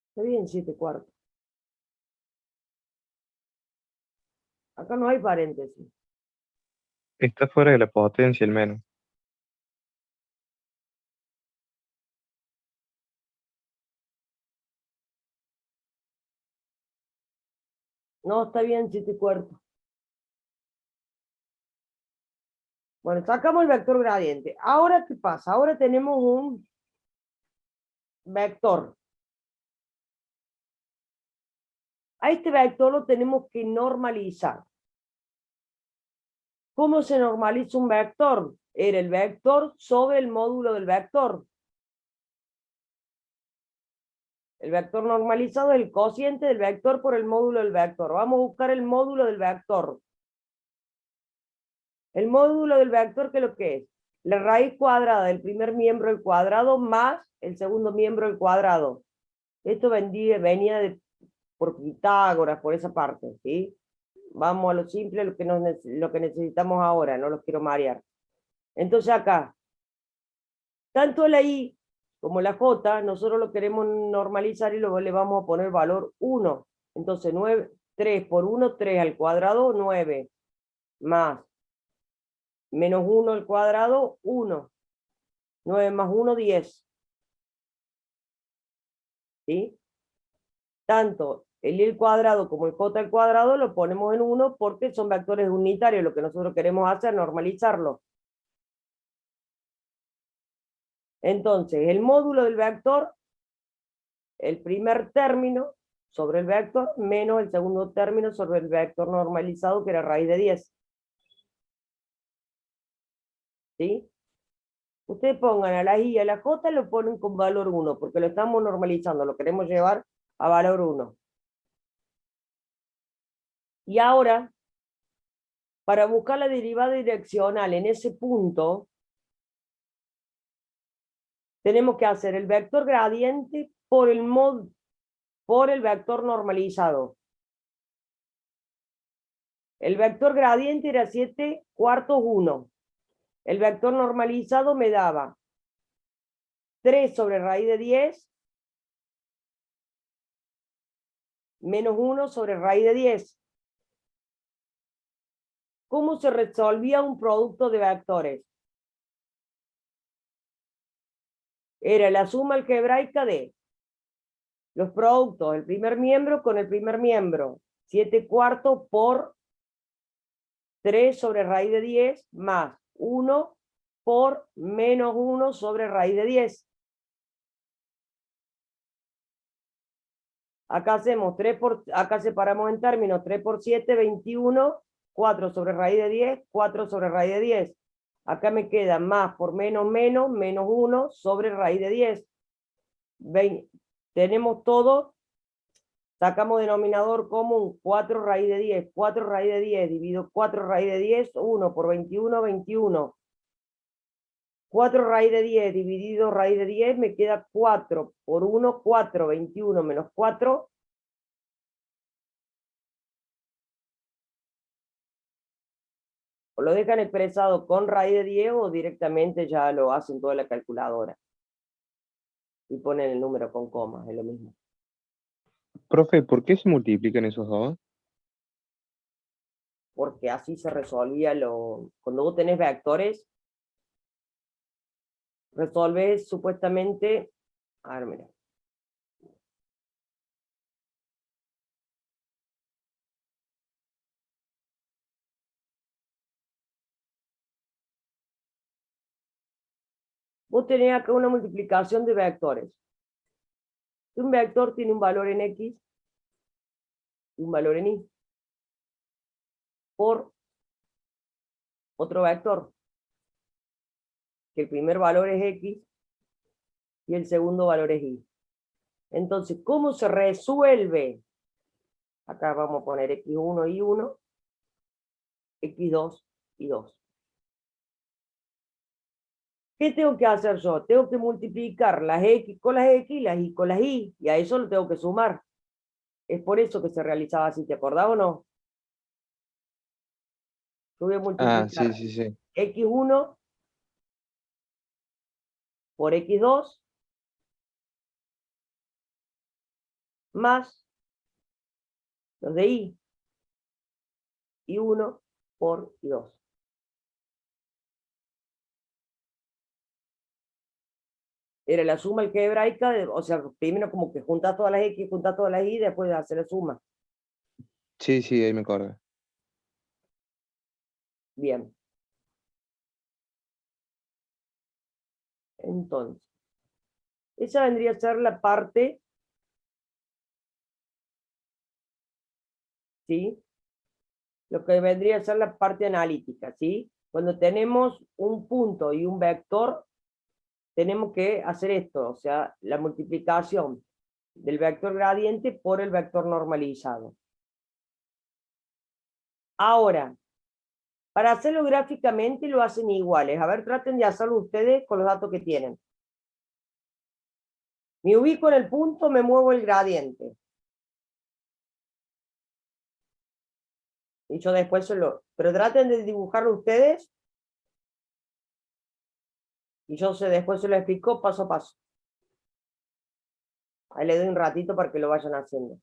Está bien 7 cuartos. Acá no hay paréntesis. Está fuera de la potencia el menos. No, está bien 7 cuartos. Bueno, sacamos el vector gradiente. Ahora, ¿qué pasa? Ahora tenemos un vector. A este vector lo tenemos que normalizar. ¿Cómo se normaliza un vector? Era el vector sobre el módulo del vector. El vector normalizado es el cociente del vector por el módulo del vector. Vamos a buscar el módulo del vector. El módulo del vector, ¿qué es lo que es? La raíz cuadrada del primer miembro del cuadrado más el segundo miembro del cuadrado. Esto venía por Pitágoras, por esa parte, ¿sí? Vamos a lo simple, lo que necesitamos ahora, no los quiero marear. Entonces acá, tanto la I como la J, nosotros lo queremos normalizar y luego le vamos a poner valor 1. Entonces 3 por 1, 3 al cuadrado, 9, más menos 1 al cuadrado, 1. 9 más 1, 10. ¿Sí? Tanto el I al cuadrado como el J al cuadrado lo ponemos en 1 porque son vectores unitarios. Lo que nosotros queremos hacer es normalizarlo. Entonces, el módulo del vector, el primer término sobre el vector, menos el segundo término sobre el vector normalizado, que era raíz de 10. ¿Sí? Ustedes pongan a la I y a la J, lo ponen con valor 1, porque lo estamos normalizando, lo queremos llevar a valor 1. Y ahora, para buscar la derivada direccional en ese punto, tenemos que hacer el vector gradiente por el vector normalizado. El vector gradiente era 7 cuartos 1. El vector normalizado me daba 3 sobre raíz de 10 menos 1 sobre raíz de 10. ¿Cómo se resolvía un producto de vectores? Era la suma algebraica de los productos del primer miembro con el primer miembro. 7 cuartos por 3 sobre raíz de 10 más 1 por menos 1 sobre raíz de 10. Acá hacemos acá separamos en términos 3 por 7, 21, 4 sobre raíz de 10, 4 sobre raíz de 10. Acá me queda más por menos, menos 1 sobre raíz de 10. Tenemos todo, sacamos denominador común, 4 raíz de 10, 4 raíz de 10, divido 4 raíz de 10, 1 por 21, 21. 4 raíz de 10 dividido raíz de 10 me queda 4 por 1, 4, 21 menos 4. O lo dejan expresado con raíz de 10 o directamente ya lo hacen toda la calculadora. Y ponen el número con comas, es lo mismo. Profe, ¿por qué se multiplican esos dos? Porque así se resolvía cuando vos tenés vectores, resolves supuestamente, a ver, mira. Vos tenés acá una multiplicación de vectores. Un vector tiene un valor en X y un valor en Y. Por otro vector. Que el primer valor es X y el segundo valor es Y. Entonces, ¿cómo se resuelve? Acá vamos a poner X1 y 1, X2 y 2. ¿Qué tengo que hacer yo? Tengo que multiplicar las X con las X y las Y con las Y, y a eso lo tengo que sumar. Es por eso que se realizaba así, ¿te acordás o no? Yo voy a Ah, multiplicar sí, sí, sí. X1 por X2 más los de y 1 por Y2. Era la suma algebraica, o sea, primero como que juntas todas las X, juntas todas las Y, después hacer la suma. Sí, sí, ahí me acuerdo. Bien. Entonces, esa vendría a ser la parte, ¿sí? Lo que vendría a ser la parte analítica, ¿sí? Cuando tenemos un punto y un vector, tenemos que hacer esto, o sea, la multiplicación del vector gradiente por el vector normalizado. Ahora, para hacerlo gráficamente lo hacen iguales. A ver, traten de hacerlo ustedes con los datos que tienen. Me ubico en el punto, me muevo el gradiente. Y yo después pero traten de dibujarlo ustedes. Y yo después se lo explico paso a paso. Ahí le doy un ratito para que lo vayan haciendo.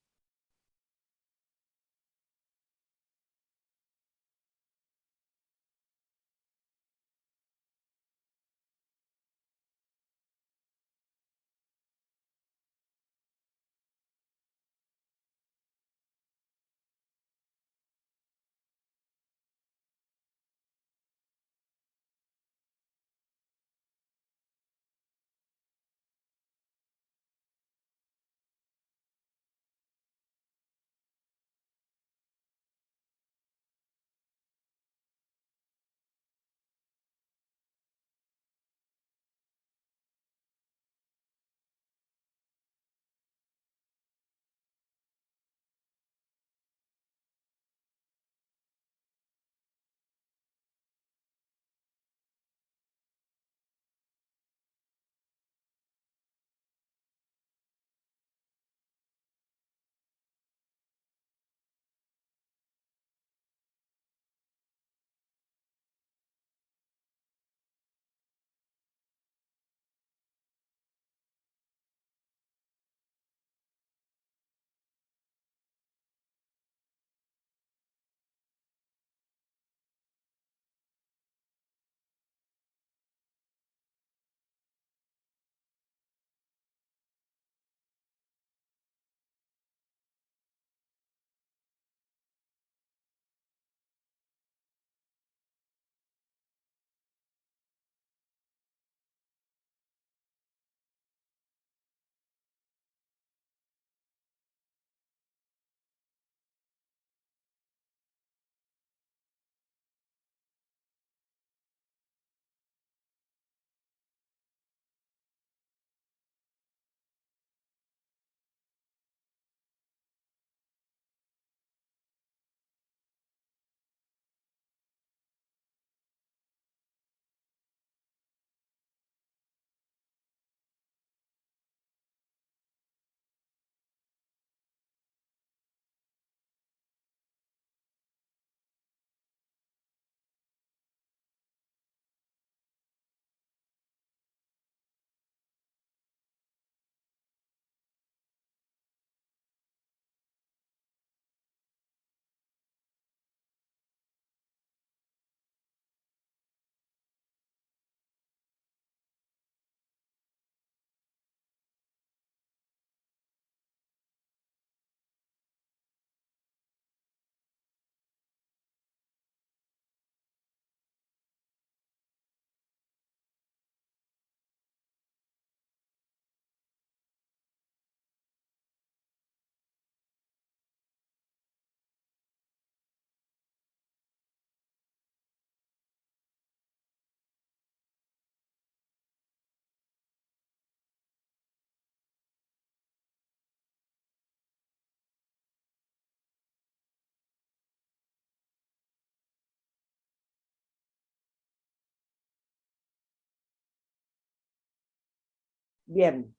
Bien.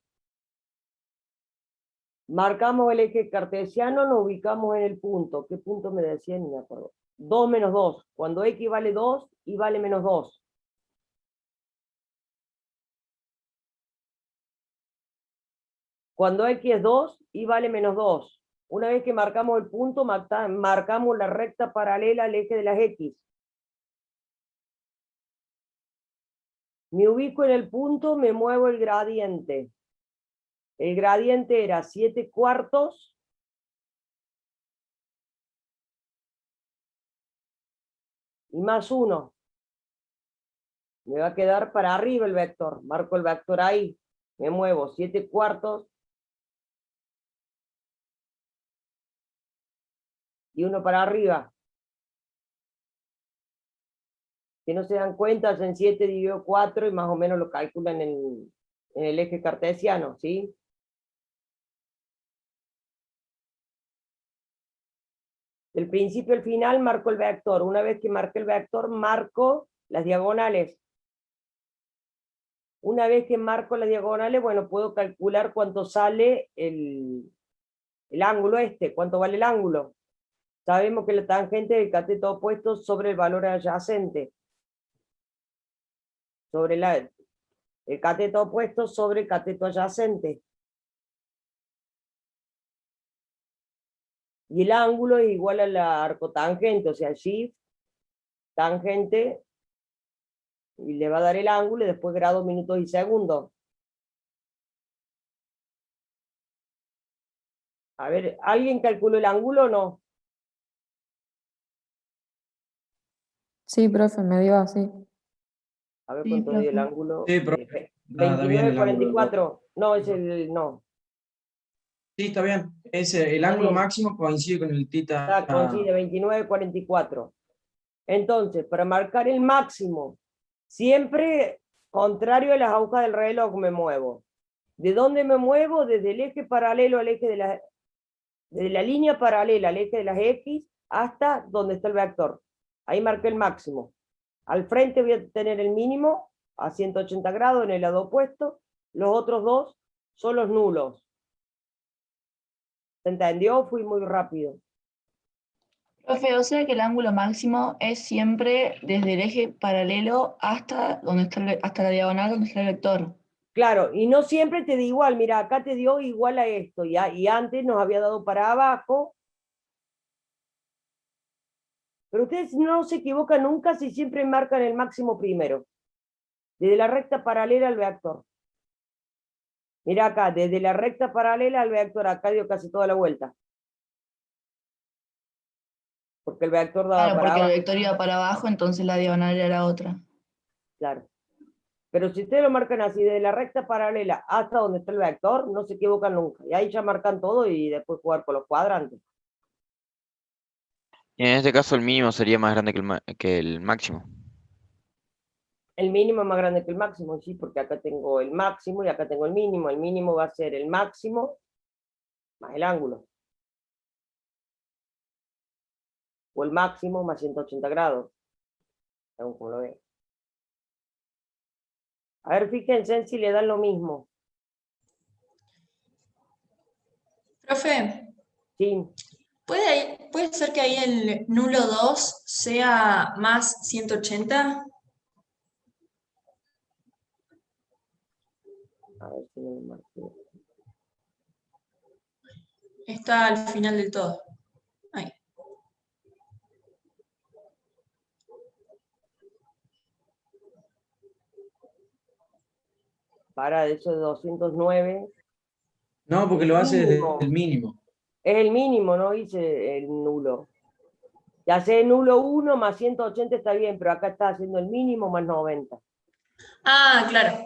Marcamos el eje cartesiano, nos ubicamos en el punto. ¿Qué punto me decían? No me acuerdo. 2 menos 2. Cuando x vale 2, y vale menos 2. Cuando x es 2, y vale menos 2. Una vez que marcamos el punto, marcamos la recta paralela al eje de las x. Me ubico en el punto, me muevo el gradiente. El gradiente era 7/4 y más 1. Me va a quedar para arriba el vector. Marco el vector ahí. Me muevo 7/4 y 1 para arriba. Si no se dan cuenta, hacen 7 dividido 4 y más o menos lo calculan en el eje cartesiano, ¿sí? Del principio al final marco el vector. Una vez que marque el vector, marco las diagonales. Una vez que marco las diagonales, bueno, puedo calcular cuánto sale el ángulo este, cuánto vale el ángulo. Sabemos que la tangente del cateto opuesto sobre el valor adyacente. Sobre el cateto opuesto sobre el cateto adyacente. Y el ángulo es igual a la arcotangente, o sea, shift, tangente, y le va a dar el ángulo, y después grados, minutos y segundos. A ver, ¿alguien calculó el ángulo o no? Sí, profe, me dio así. A ver Sí, cuánto dio el profe. ángulo. Sí, profe. Da bien el ángulo. 29,44. No, es el... no. Sí, está bien. El ángulo bien. máximo coincide con el tita. Coincide 29,44. Entonces, para marcar el máximo, siempre contrario a las agujas del reloj me muevo. ¿De dónde me muevo? Desde el eje paralelo al eje desde la línea paralela al eje de las X hasta donde está el vector. Ahí marqué el máximo. Al frente voy a tener el mínimo a 180 grados en el lado opuesto. Los otros dos son los nulos. ¿Se entendió? Fui muy rápido. Profe, o sea que el ángulo máximo es siempre desde el eje paralelo hasta donde está hasta la diagonal donde está el vector. Claro, y no siempre te da igual. Mira, acá te dio igual a esto, ¿ya? Y antes nos había dado para abajo. Pero ustedes no se equivocan nunca si siempre marcan el máximo primero. Desde la recta paralela al vector. Mira acá, desde la recta paralela al vector, acá dio casi toda la vuelta. Porque el vector daba Claro, para porque abajo. el vector iba para abajo, entonces la diagonal era la otra. Claro. Pero si ustedes lo marcan así, desde la recta paralela hasta donde está el vector, no se equivocan nunca. Y ahí ya marcan todo y después jugar con los cuadrantes. Y en este caso el mínimo sería más grande que el máximo. El mínimo es más grande que el máximo, sí, porque acá tengo el máximo y acá tengo el mínimo. El mínimo va a ser el máximo más el ángulo. O el máximo más 180 grados. Según como lo vean. A ver, fíjense si le dan lo mismo. Profe, Sí. ¿puede ser que ahí el nulo 2 sea más 180? A ver si me lo marco. Está al final del todo. Ahí. Para eso de 209. No, porque lo hace desde el mínimo. Es el mínimo, no hice el nulo. Ya sé, nulo 1 más 180 está bien, pero acá está haciendo el mínimo más 90. Ah, claro.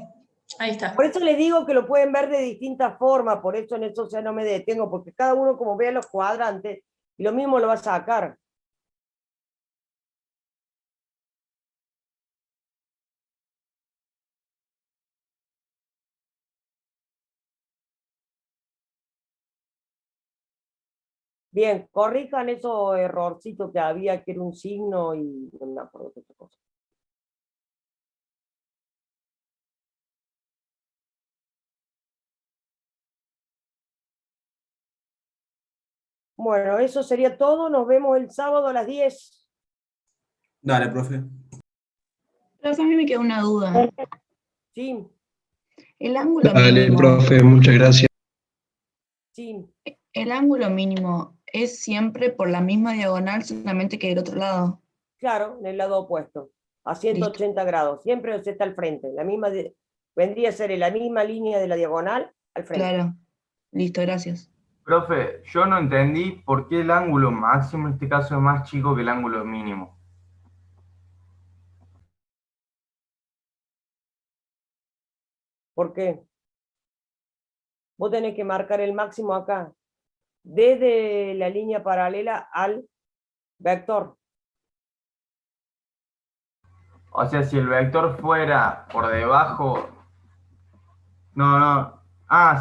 Ahí está. Por eso les digo que lo pueden ver de distintas formas, por eso en eso ya no me detengo, porque cada uno como vea los cuadrantes, y lo mismo lo va a sacar. Bien, corrijan esos errorcitos que había, que era un signo y no me acuerdo qué otra cosa. Bueno, eso sería todo. Nos vemos el sábado a las 10. Dale, profe. Profe, a mí me queda una duda. Sí, El ángulo Dale, mínimo, profe, muchas gracias. sí. el ángulo mínimo es siempre por la misma diagonal, solamente que del otro lado. Claro, en el lado opuesto, a 180 grados. Siempre se está al frente. Vendría a ser en la misma línea de la diagonal al frente. Claro. Listo, gracias. Profe, yo no entendí por qué el ángulo máximo en este caso es más chico que el ángulo mínimo. ¿Por qué? Vos tenés que marcar el máximo acá, desde la línea paralela al vector. O sea, si el vector fuera por debajo... No.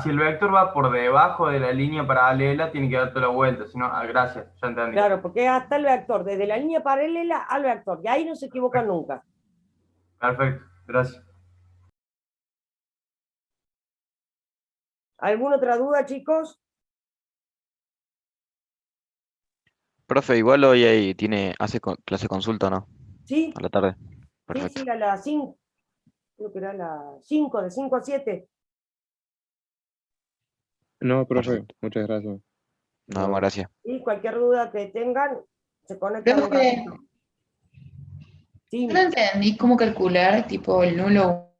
Si el vector va por debajo de la línea paralela, tiene que darte la vuelta. Si no, gracias, ya entendí. Claro, porque hasta el vector, desde la línea paralela al vector, y ahí no se equivocan nunca. Perfecto, gracias. ¿Alguna otra duda, chicos? Profe, igual hoy ahí clase consulta, ¿no? Sí, A la tarde. sí, Perfecto. sí, a las 5, creo que era a las 5, de 5 a 7. No, profe, Perfecto. muchas gracias. Nada más, gracias. Y cualquier duda que tengan, se conectan un Profe, ratito. Sí. no entendí cómo calcular tipo el nulo